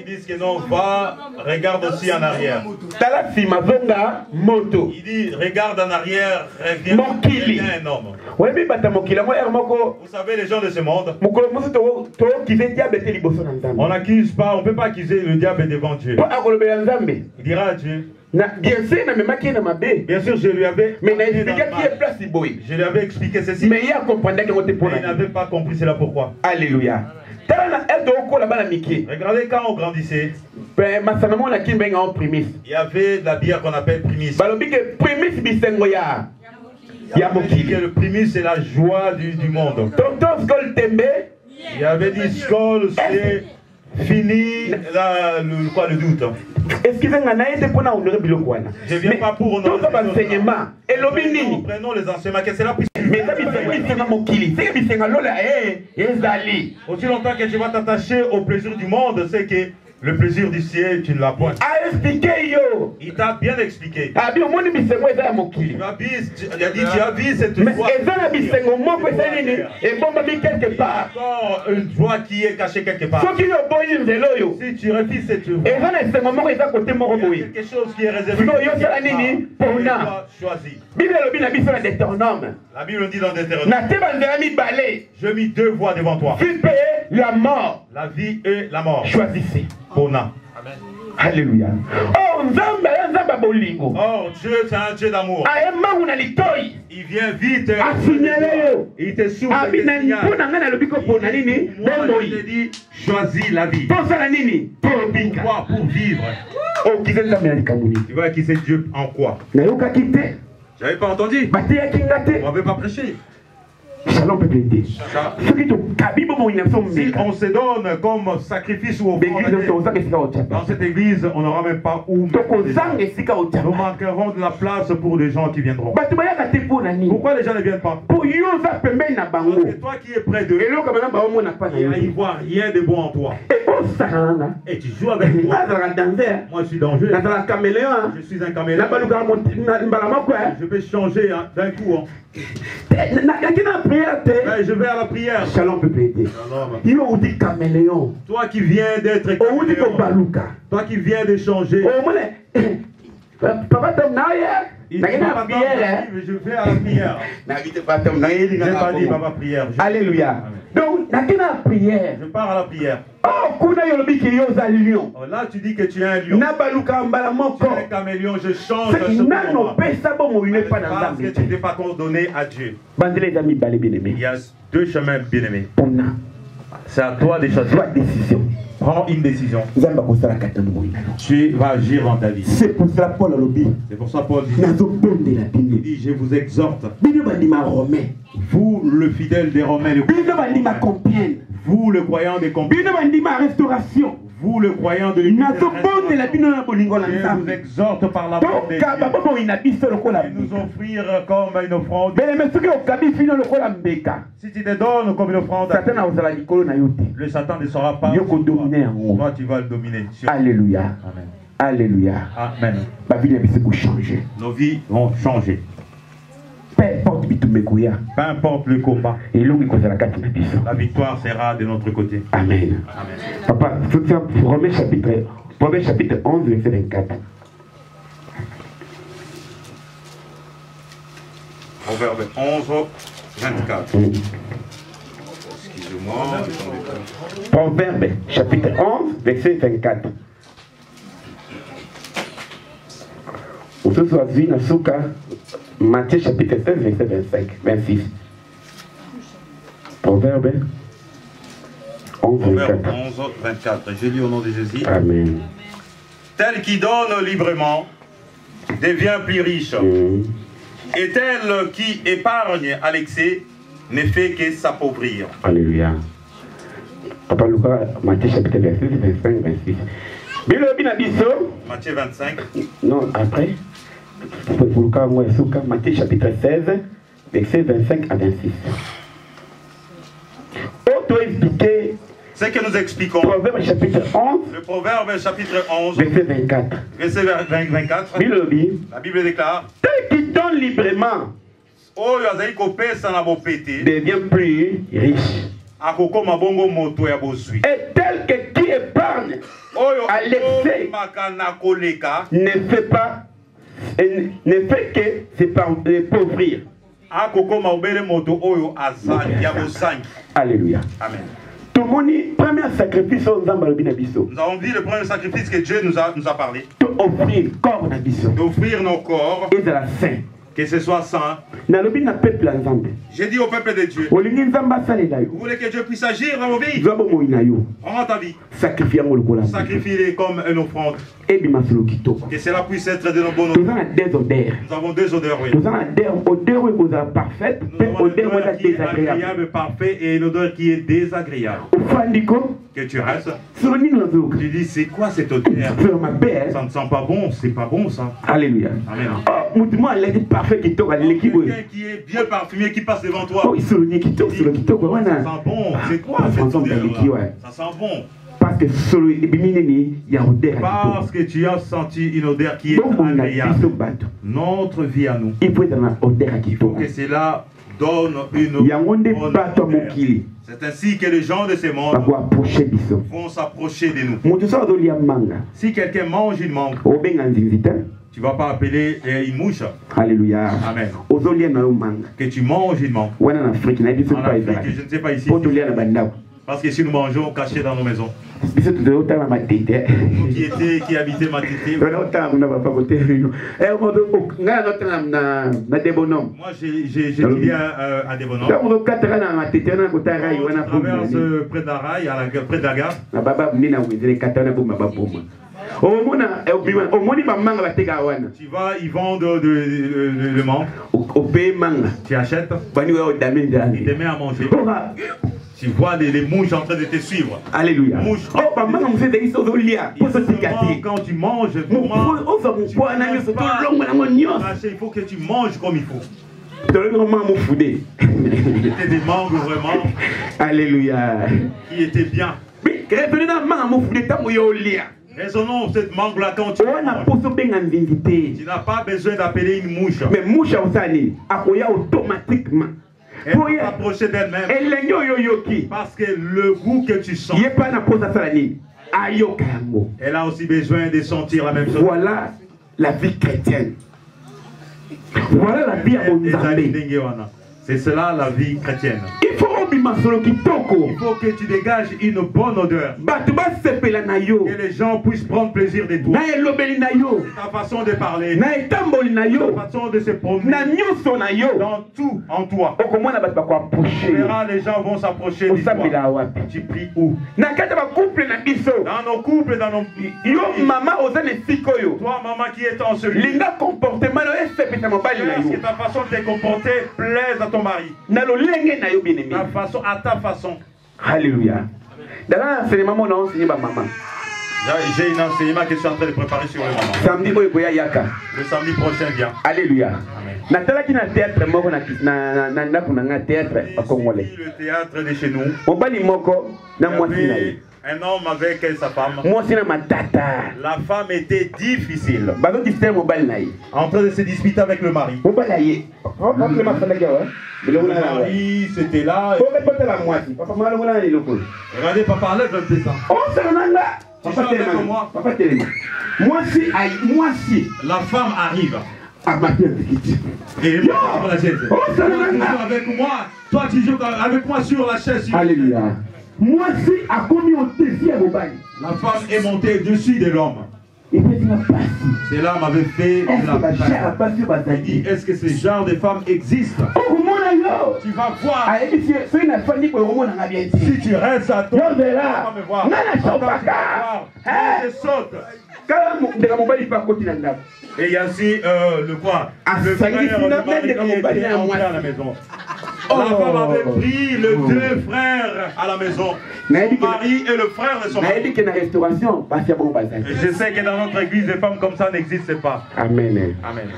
disent que non, va, regarde aussi en arrière. Il dit, regarde en arrière, reviens un homme. Vous savez, les gens de ce monde, on n'accuse pas, on ne peut pas accuser le diable devant Dieu. Il dira à Dieu. Bien sûr, je lui avais expliqué ceci. Mais il n'avait pas compris cela pourquoi. Alléluia. Regardez quand on grandissait. Il y avait de la bière qu'on appelle primis. Le primis, c'est la joie du monde. Il avait dit Skol, c'est fini le doute. Excusez-moi, je ne viens pas pour honorer enseignements. Prenons les enseignements. Que cela puisse. Aussi longtemps que tu vas t'attacher au plaisir du monde, c'est que le plaisir du ciel, tu ne l'as point. Il t'a bien expliqué. Il a dit, tu as vu cette joie. Encore une joie qui est cachée quelque part. Si tu refuses cette joie, il y a quelque chose qui est réservé. Tu dois choisir. La Bible dit dans Deutéronome, je mis deux voies devant toi. La mort. La vie et la mort. Choisissez. Amen. Alléluia. Oh, Dieu, c'est un Dieu d'amour. Il vient vite. Il te souffle. Moi, je te dis, choisis la vie. Pourquoi? Pour vivre. Tu vois qui c'est Dieu en quoi? J'avais pas entendu. On n'avait pas prêché. Shalom peut aider. Si on se donne comme sacrifice ou offrande, dans cette église, on n'aura même pas où. Nous manquerons de la place pour les gens qui viendront. Pourquoi les gens ne viennent pas? Parce que toi qui es près d'eux, ils ne voient rien de bon en toi. Et tu joues avec moi. Moi, je suis dangereux. Je suis un caméléon. Je peux changer d'un coup. Je vais à la prière. Shalom peut aider. Caméléon. Toi qui viens d'être caméléon. Toi qui viens de changer. Papa je vais à la prière. Je n'ai pas dit papa prière. Alléluia. Donc, je pars à la prière. Là, tu dis que tu es un lion. Tu es un caméléon, je change parce que tu n'es pas condamné à Dieu. Il y a deux chemins bien-aimés. C'est à toi de choisir. Prends une décision. Tu vas agir dans ta vie. C'est pour ça Paul dit. C'est pour ça Paul dit. Il dit, je vous exhorte. Vous, le fidèle des Romains, vous, le croyant des Compiègne. Vous, le croyant de l'Église, je vous exhorte par la bonté de nous offrir comme une offrande. Si tu te donnes comme une offrande, le Satan ne sera pas. Toi, tu vas le dominer. Alléluia. Amen. Alléluia. Amen. Nos vies vont changer. Peu importe le combat, la victoire sera de notre côté. Amen. Amen. Papa, Proverbe chapitre 11, verset 24. Proverbe 11, 24. Excusez-moi. Proverbe chapitre 11, verset 24. Matthieu chapitre 16, verset 25, 26. Proverbe 11, 24. Je lis au nom de Jésus. Amen. Tel qui donne librement devient plus riche. Et tel qui épargne à l'excès ne fait que s'appauvrir. Alléluia. Papa Lucas, Matthieu chapitre 26, 25, 26. Matthieu 25. Non, après. Matthieu chapitre 16, verset 25 à 26. Ce que nous expliquons. Proverbe chapitre 11. Le Proverbe chapitre 11. Verset 24. Verset 24. La Bible déclare. Tel qui donne librement devient plus riche. Et tel que qui épargne à l'excès ne fait que s'appauvrir. Alléluia. Amen. Premier sacrifice nous avons dit le premier sacrifice que Dieu nous a parlé. D'offrir nos corps. Et de la saint. Que ce soit saint. J'ai dit au peuple de Dieu. Vous voulez que Dieu puisse agir dans vos vies. Rends ta vie. Sacrifiez-les comme une offrande. Que cela puisse être de nos bonnes odeurs. Nous avons deux odeurs, oui. Nous avons une odeur parfaite, une odeur désagréable, parfait et une odeur qui est désagréable. Que tu restes. Tu dis, c'est quoi cette odeur? Ça ne sent pas bon, c'est pas bon ça. Alléluia. Amen. Quelqu'un qui est bien parfumé qui passe devant toi. Ça sent bon, c'est quoi cette odeur? Ça sent bon. Parce que tu as senti une odeur qui est agréable. Notre vie à nous. Il faut que cela donne une odeur. C'est ainsi que les gens de ce monde vont s'approcher de nous. Si quelqu'un mange une mangue, tu ne vas pas appeler une mouche. Alléluia. Amen. Que tu manges une mangue. En Afrique, je ne sais pas ici. Parce que si nous mangeons cachés dans nos maisons. Nous qui habitaient ma tête. Moi j'ai étudié à Débonhomme. On traverse près de la rail, près de la gare. Tu vas, ils vendent le mangue. Tu achètes. Ils te mettent à manger. Tu vois les mouches en train de te suivre. Alléluia. Mouches. Quand tu manges, il faut que tu manges comme il faut. C'était des mangues vraiment. Alléluia. Qui étaient bien. Raisonnons cette mangue-là quand tu manges. Tu n'as pas besoin d'appeler une mouche. Mais mouche automatiquement. Elle va s'approcher d'elle-même. Parce que le goût que tu sens, elle a aussi besoin de sentir la même chose. Voilà la vie chrétienne. Voilà la vie à mon Zambé. C'est cela la vie chrétienne. Il faut que tu dégages une bonne odeur. Que les gens puissent prendre plaisir de toi. Ta façon de parler. Ta façon de se promener. Dans tout en toi. Tu verras, les gens vont s'approcher de toi. Tu pries où? Dans nos couples, dans nos... Toi, maman qui est en celui. Est-ce que ta façon de te comporter plaise à ton mari? À ta façon. Alléluia. Dans l'enseignement, on a enseigné ma maman. J'ai un enseignement que je suis en train de préparer sur le moment. Samedi Le samedi prochain vient. Alléluia. Natalaki na théâtre moko na théâtre à Congolais. Le théâtre de chez nous. Mobali moko na mwasi na ye. Un homme avec sa femme. Mwasi na matata. La femme était difficile. Bazo disputer mobali na ye. En train de se disputer avec le mari. Mobali na ye. Le mari c'était là. Regardez papa, lève un peu ça. Oh c'est nanga. Papa téléma. Papa téléma. Mwasi. La femme arrive. Et moi, avec moi. Toi tu joues avec moi sur la chaise. Alléluia. Moi si a commis au deuxième au bail. La femme est montée dessus de l'homme. C'est là m'avait fait la passe. Il dit, est-ce que ce genre de femme existe? Tu vas voir. Si tu restes à toi, tu vas me voir. Je saute. Et il y a aussi le quoi? Le frère de mari qui était entré à la maison. La femme avait pris les deux frères à la maison. Son mari et le frère de son mari. Et je sais que dans notre église, des femmes comme ça n'existent pas. Amen. Amen.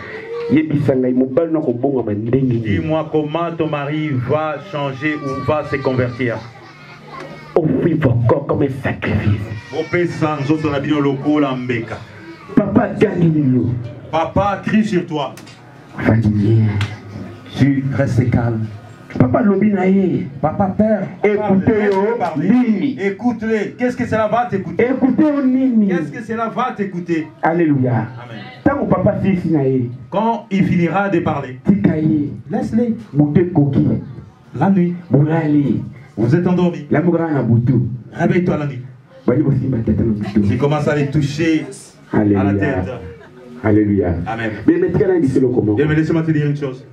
Dis-moi comment ton mari va changer ou va se convertir. Offrir votre corps comme un sacrifice. Papa gagne. Papa crie sur toi. Tu restes calme. Papa Lobinaye. Papa père. Écoutez-le. Écoute-les. Qu'est-ce que cela va t'écouter? Écoutez-le. Qu'est-ce que cela va t'écouter? Alléluia. Amen. Quand il finira de parler, laisse-les. La nuit, vous êtes endormi. Réveille-toi la nuit. Tu commences à les toucher. Alléluia. À la tête. Alléluia. Amen. Mais laissez-moi te dire une chose.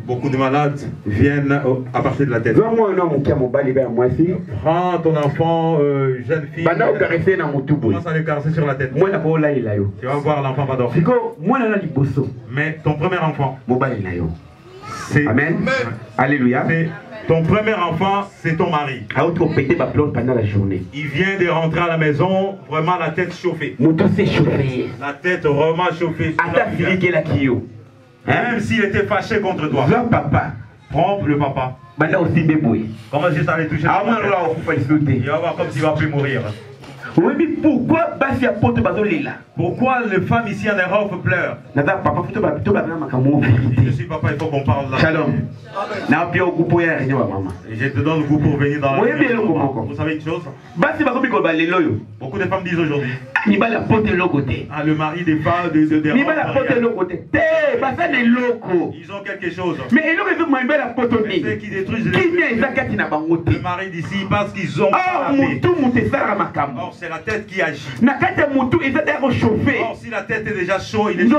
Beaucoup de malades viennent à partir de la tête. Prends ton enfant, jeune fille, commence à le caresser sur la tête. Tu vas voir l'enfant va dormir. Mais ton premier enfant, c'est... Amen. Alléluia. Ton premier enfant, c'est ton mari. Il vient de rentrer à la maison, vraiment la tête chauffée. La tête vraiment chauffée. Même s'il était fâché contre toi. Prends le papa. Comment juste aller toucher? Il va voir comme s'il va plus mourir. Pourquoi les femmes ici en Europe pleurent? Je suis papa, il faut qu'on parle là. Shalom. Et je te donne le goût pour venir dans la maison. Vous savez une chose? Beaucoup de femmes disent aujourd'hui, le mari des femmes de ils ont quelque chose. Mais ceux qui détruisent le mari d'ici parce qu'ils ont pas la paix. Or c'est la tête qui agit. Or si la tête est déjà chaude, il est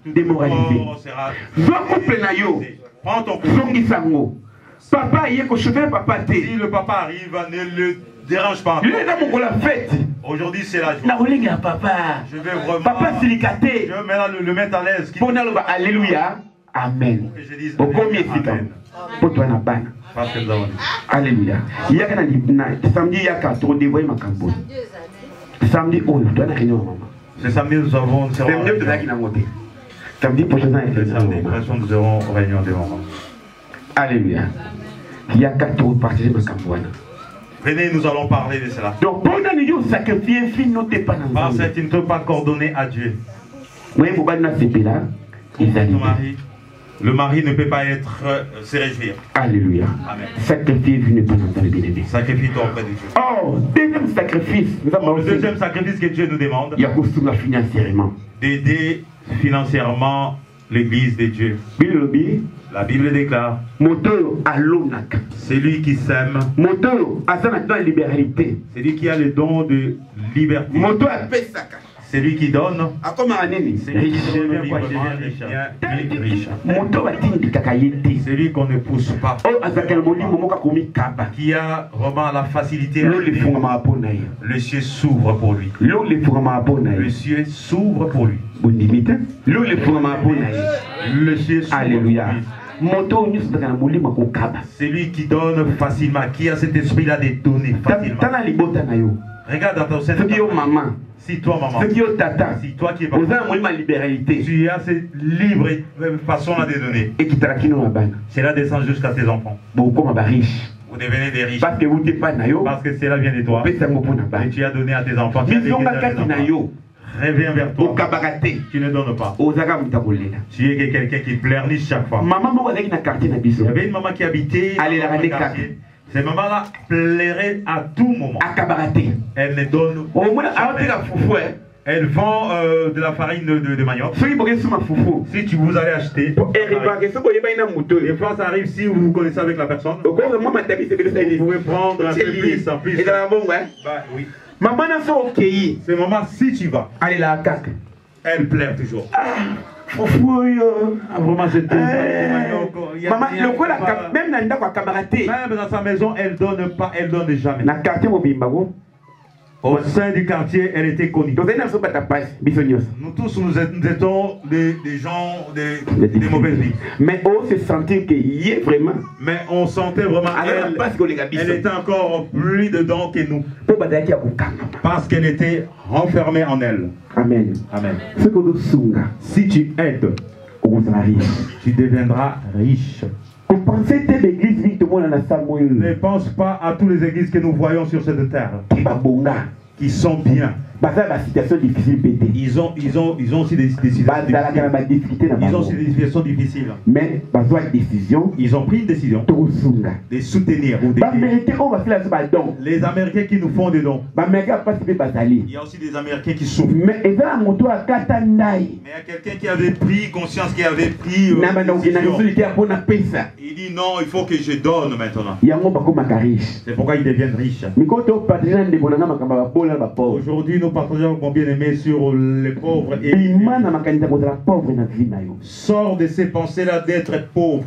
démoralisé. Prends ton couple. Papa, il est papa. Si le papa arrive, ne le dérange pas. Aujourd'hui c'est la joie. Je vais vraiment. Papa, je vais le mettre à l'aise. Alléluia. Amen. Que je dise Amen. Alléluia. Il y a samedi, il y a 4 dévoilés ma campagne. Samedi, on doit la réunion, maman. Ce samedi, nous avons. Samedi prochain, nous aurons réunion des mamans. Alléluia. Il y a 4 autres partager ma campagne. Venez, nous allons parler de cela. Donc, pendant que nous sacrifions, tu ne peux pas coordonner à Dieu. Oui, vous allez là. Le mari ne peut pas se réjouir. Alléluia. Amen. Sacrifiez-vous ne pas entendre le bien-aimé. Sacrifie-toi auprès de Dieu. Oh, deuxième sacrifice. Le deuxième sacrifice que Dieu nous demande, il y a financièrement. D'aider financièrement l'église de Dieu. La Bible déclare, c'est lui qui sème, c'est lui qui a le don de liberté, c'est lui qui donne, c'est lui qui devient riche. C'est lui qu'on ne pousse pas, qui a vraiment la facilité à aider. Le ciel s'ouvre pour lui. Le ciel s'ouvre pour lui. Le ciel s'ouvre. Alléluia. C'est lui qui donne facilement, qui a cet esprit-là de donner facilement. Regarde dans ton sein. Si toi, maman, si toi qui es papa, tu as cette libre façon-là de donner. Cela descend jusqu'à tes enfants. Vous devenez des riches. Parce que cela vient de toi. Et tu as donné à tes enfants. Reviens vers toi. Tu ne donnes pas. Tu es quelqu'un qui pleurniche chaque fois. Il y avait une maman qui habitait dans le quartier. Cette maman-là plairait à tout moment. Elle ne donne pas. Elle vend de la farine de manioc. Si tu vous allez acheter, des fois ça arrive si vous vous connaissez avec la personne. Vous pouvez prendre un peu plus en plus. Bah, oui. Maman n'a pas ok. C'est maman, si tu vas, allez la cac. Elle pleure toujours. Vraiment, c'était. Maman, même dans sa maison, elle donne pas, elle donne jamais. Au sein du quartier, elle était connue. Nous tous, nous étions des gens des mauvaises vies. Mais on se sentait qu'il y est vraiment. Mais on sentait vraiment elle était encore plus dedans que nous. Parce qu'elle était renfermée en elle. Amen. Amen. Si tu aides, tu deviendras riche. Vous pensez que l'église vit tout le monde dans la. Ne pense pas à toutes les églises que nous voyons sur cette terre. Qui sont bien. Ils ont aussi des situations difficiles. Mais ils ont pris une décision de soutenir. Les Américains qui nous font des dons. Il y a aussi des Américains qui souffrent. Mais il y a quelqu'un qui avait pris conscience, qui avait pris il dit non, il faut que je donne maintenant. C'est pourquoi ils deviennent riches. Aujourd'hui, nous partageons mon bien-aimé sur les pauvres et sors de ces pensées-là d'être pauvre.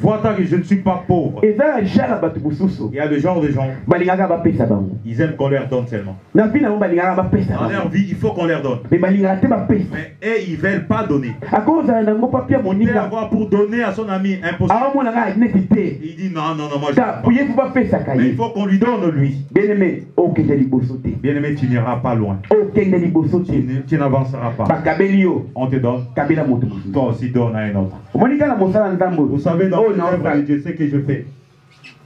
Vois-toi que je ne suis pas pauvre. Il y a le genre de gens, ils aiment qu'on leur donne seulement. Dans leur vie, il faut qu'on leur donne. Mais eux, ils ne veulent pas donner. Avoir pour donner à son ami, impossible. Il dit non, moi je ne peux pas. Mais il faut qu'on lui donne lui. Bien-aimé, tu n'iras pas loin. Tu n'avanceras pas. On te donne. Toi aussi donne à un autre. Vous savez, dans l'œuvre de Dieu, ce que je fais.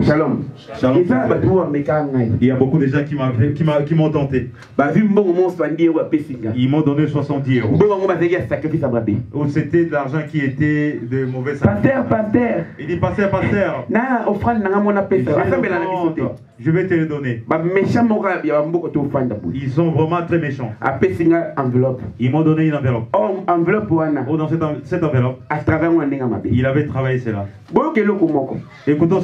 Shalom. Shalom. Il y a beaucoup de gens qui m'ont tenté. Ils m'ont donné 70 €. C'était de l'argent qui était de mauvais pasteur. Il dit pasteur. Je vais te le donner. Ils sont vraiment très méchants. Ils m'ont donné une enveloppe. Dans cette enveloppe, il avait travaillé cela. Écoutons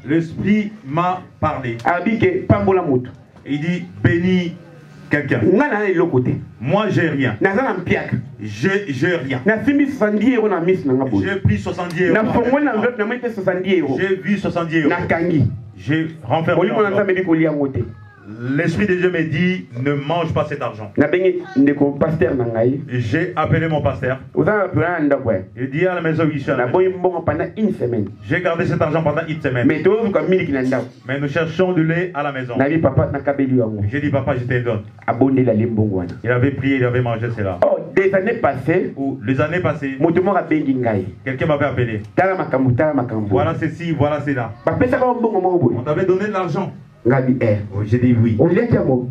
l'esprit m'a parlé. Il dit bénis quelqu'un. Moi j'ai rien. J'ai rien. J'ai pris 70 €. J'ai vu 70 €. J'ai renfermé. L'esprit de Dieu me dit ne mange pas cet argent. J'ai appelé mon pasteur. Il dit à la maison où il est. J'ai gardé cet argent pendant une semaine. Mais nous cherchons du lait à la maison. J'ai dit papa, je te le donne. Il avait prié, il avait mangé cela. Les années passées, quelqu'un m'avait appelé. Voilà ceci, voilà cela. On t'avait donné de l'argent. J'ai dit oui.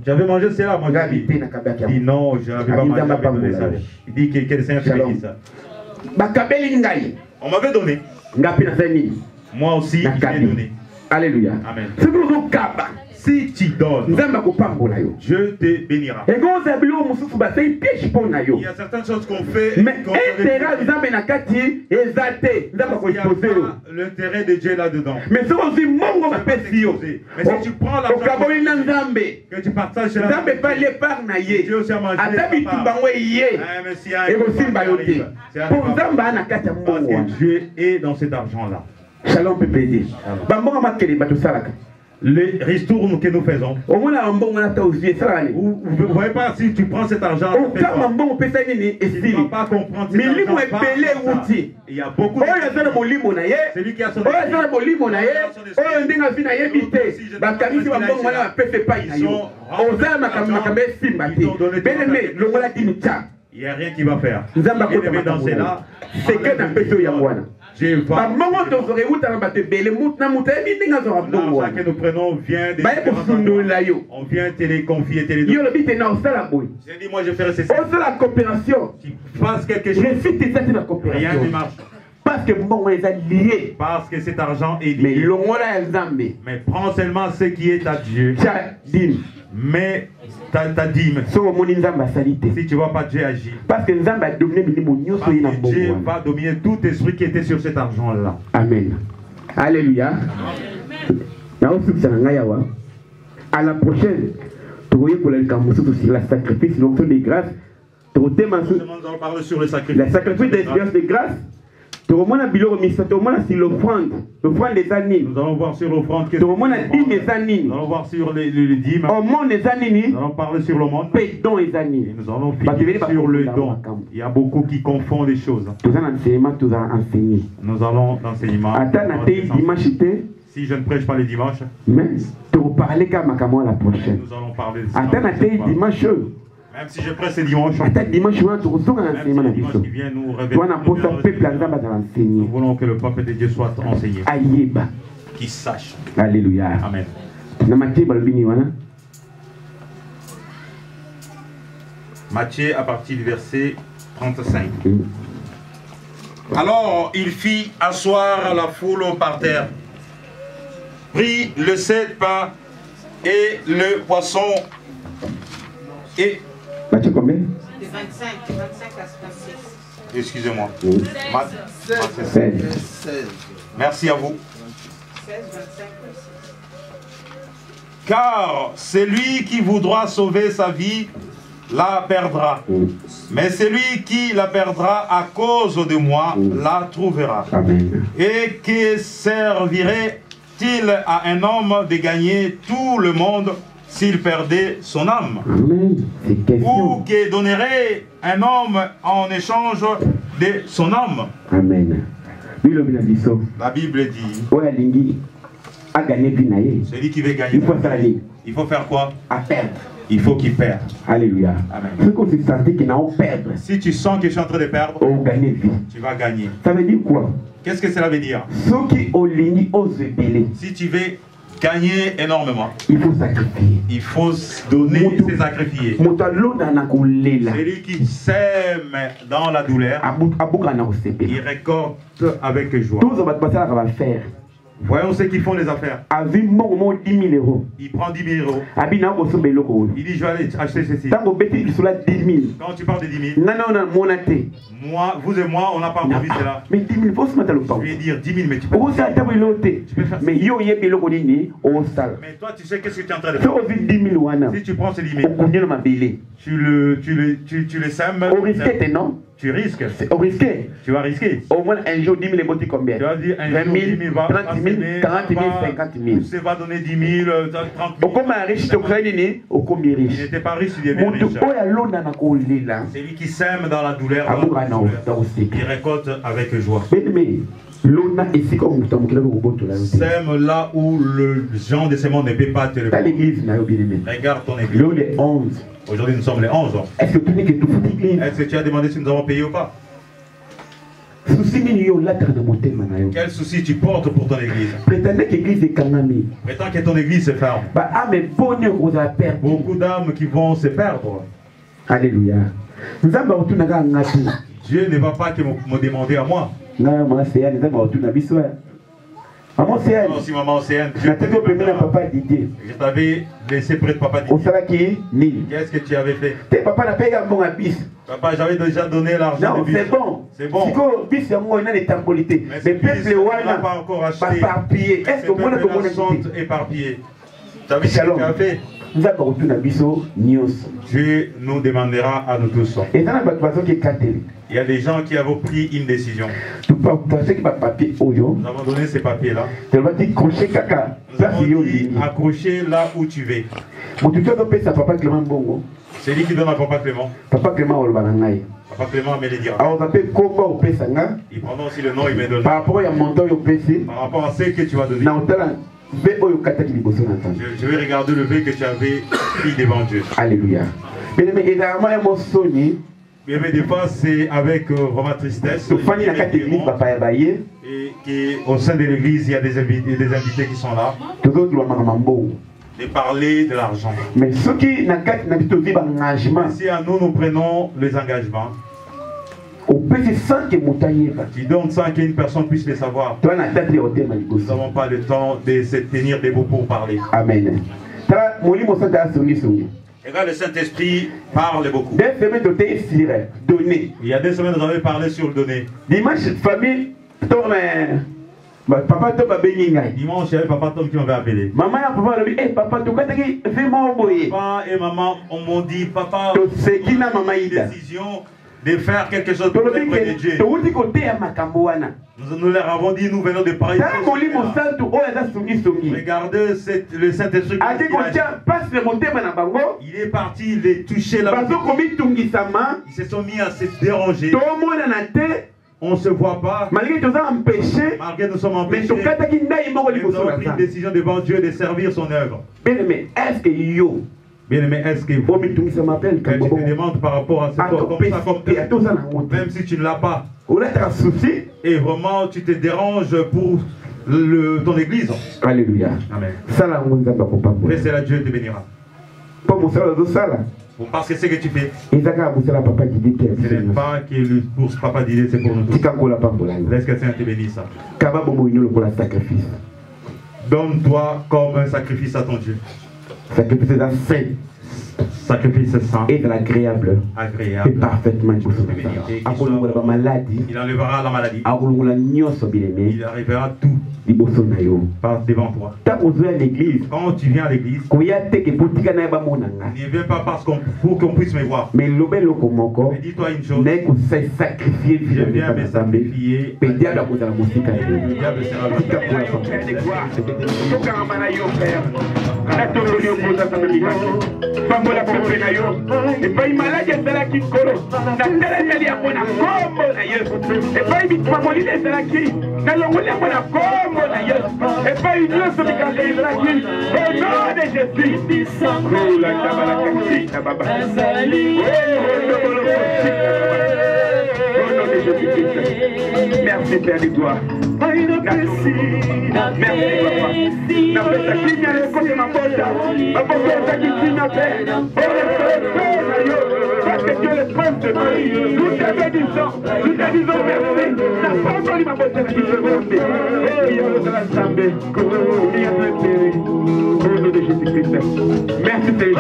J'avais mangé cela. Moi j'ai dit non, je n'avais pas mangé ça. Il dit que le Seigneur te dit ça. On m'avait donné. Moi aussi, je l'ai donné. Alléluia. Amen. Si tu donnes, je te bénira. Il y a certaines choses qu'on fait. Mais il n'y a pas l'intérêt de Dieu là-dedans. Mais si tu prends l'argent que tu partages chez la Dieu aussi a mangé. Parce que Dieu est dans cet argent-là. Shalom, PPD. les ristournes que nous faisons. Vous ne voyez pas si tu prends cet argent. Tu ne vas pas comprendre cet argent. Il y a beaucoup de gens. Celui qui a son il n'y a rien qui va faire. Dans cela, c'est que dans chacun nous prenons vient de on vient te les confier. J'ai dit, moi je ferai ceci. La coopération. Tu fasses quelque chose. Rien ne marche. Parce que bon, ils sont liés. Parce que cet argent est lié. Mais prends seulement ce qui est à Dieu. Mais ta dîme. Si tu vois pas Dieu agir. Parce que Dieu va dominer tout esprit qui était sur cet argent-là. Amen. Alléluia. À la prochaine, tu vois pour la sacrifice, l'onction des grâces. Nous allons parler sur le sacrifice. Le sacrifice des grâces. Nous allons voir des années. Nous allons voir sur l'offrande. Nous allons voir sur les dîmes. Nous allons parler sur le monde. Et nous allons finir sur le don. Il y a beaucoup qui confondent les choses. Nous allons l'enseignement. Si je ne prêche pas les dimanches, nous allons parler la prochaine. Nous allons parler de dimanche. Même si je prêche ce dimanche, dimanche qui vient nous révéler, nous voulons que le peuple de Dieu soit enseigné. Qu'il sache. Alléluia. Amen. Matthieu à partir du verset 35. Alors il fit asseoir la foule par terre, prit le 7 pains et le poisson et... Matthieu combien? 25 à 56. Excusez-moi. 16. Merci à vous. 16, 25, 26. Car celui qui voudra sauver sa vie la perdra. Mais celui qui la perdra à cause de moi la trouvera. Amen. Et que servirait-il à un homme de gagner tout le monde s'il perdait son âme? Amen. Ou que donnerait un homme en échange de son âme? Amen. La Bible dit, celui qui veut gagner, il faut faire quoi? À perdre. Il faut qu'il perde. Alléluia. Amen. Perdre. Si tu sens que je suis en train de perdre, tu vas gagner. Ça veut dire quoi? Qu'est-ce que cela veut dire? Si tu veux gagner énormément, il faut sacrifier. Il faut donner ses sacrifiés. Celui qui sème dans la douleur, il récolte avec joie. Voyons ceux qui font les affaires. Il prend 10 000 euros. Il dit, je vais aller acheter ceci. Quand tu parles de 10 000, moi, vous et moi, on n'a pas encore vu cela. Mais 10 000, je vais dire 10 000, mais tu peux faire ça. Mais toi, tu sais qu'est-ce que tu es en train de faire. Si tu prends ces 10 000, tu les sèmes. Tu risques. Tu vas risquer. Au moins un jour, 10 000 est combien? Tu vas dire un 20 000, 30 000, 40 000, 50 000. Tu va donner 10 000, 30 000. Comment riche, tu riche? Il n'était pas riche, il est bien riche. C'est lui qui sème dans la douleur. Il récolte avec joie. Sème là où le gens de ce monde ne peut pas te le faire. Regarde ton église. Aujourd'hui nous sommes les 11 ans. Est-ce que tu as demandé si nous avons payé ou pas? Quel souci tu portes pour ton église? Prétends que ton église se ferme. Beaucoup d'âmes qui vont se perdre. Alléluia. Dieu ne va pas te me demander à moi. Non, si maman Océane, je t'avais laissé près de papa Didier. Qu'est-ce que tu avais fait? Papa, j'avais déjà donné l'argent. Non, c'est bon. C'est bon. Mais ce peuple n'a pas encore acheté. Est-ce que moi, sont éparpillés? Tu as vu ce que tu as fait? Dieu nous demandera à nous tous. Il y a des gens qui avaient pris une décision. Nous avons donné ces papiers-là. Nous avons dit accrocher là où tu veux. C'est lui qui donne à Papa Clément. Papa Clément me le dira. Il prendra aussi le nom il me donne. Par rapport à ce que tu vas donner. Je vais regarder le V que tu avais pris devant Dieu. Alléluia. Mais des fois c'est avec vraiment tristesse. Et au sein de l'église il y a des invités qui sont là. De parler de l'argent. Mais si à nous prenons les engagements, tu donnes sans qu'une personne puisse les savoir. Nous n'avons pas le temps de se tenir debout pour parler. Amen. Et quand le Saint-Esprit parle beaucoup. Il y a 2 semaines, nous avons parlé sur le donner. Dimanche, famille, papa Tom a béni. Dimanche, il y avait papa Tom qui m'avait appelé. Maman et papa m'ont dit, papa, tu papa et maman m'ont dit, papa, c'est qui n'a maman une décision de faire quelque chose pour le de Dieu. Nous leur avons dit, nous venons de parler. Regardez le Saint-Esprit. Il est parti, il est touché là. Ils se sont mis à se déranger. On ne se voit pas. Malgré nous sommes empêchés. Malgré nous sommes empêchés. Nous avons pris une décision devant Dieu de servir son œuvre. Bien-aimé, est-ce que quand tu te demandes par rapport à ce comme même si tu ne l'as pas, et vraiment tu te déranges pour ton église. Alléluia. Amen. Mais c'est là Dieu te bénira. Parce que ce que tu fais, ce n'est pas que pour Papa Didier, c'est pour nous tous. Laisse que le Seigneur te bénisse. Donne-toi comme un sacrifice à ton Dieu. Sacrifice saint. Sacrifice saint et de l'agréable. Agréable. Et parfaitement. Il enlèvera la maladie. Il arrivera tout. Passe devant toi. Quand tu viens à l'église, ne viens pas parce pour qu'on puisse me voir. Mais dis-toi une chose. Je viens me sacrifier. Le diable sera et pas une autre qui a fait la vie. Au nom de Jésus. Merci Père de gloire. Merci Papa. Parce que Dieu est proche de nous. Nous te disons merci. N'a pas entendu ma bonne qui se vendait. Au nom de Jésus-Christ. Merci Père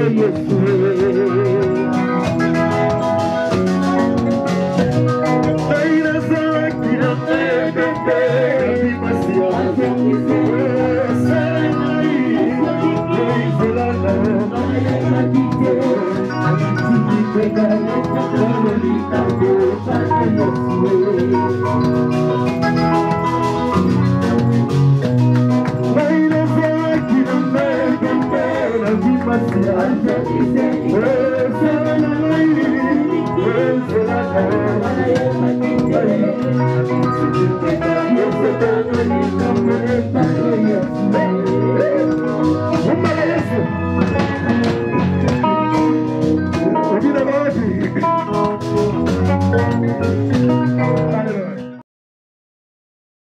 Yesu Yes.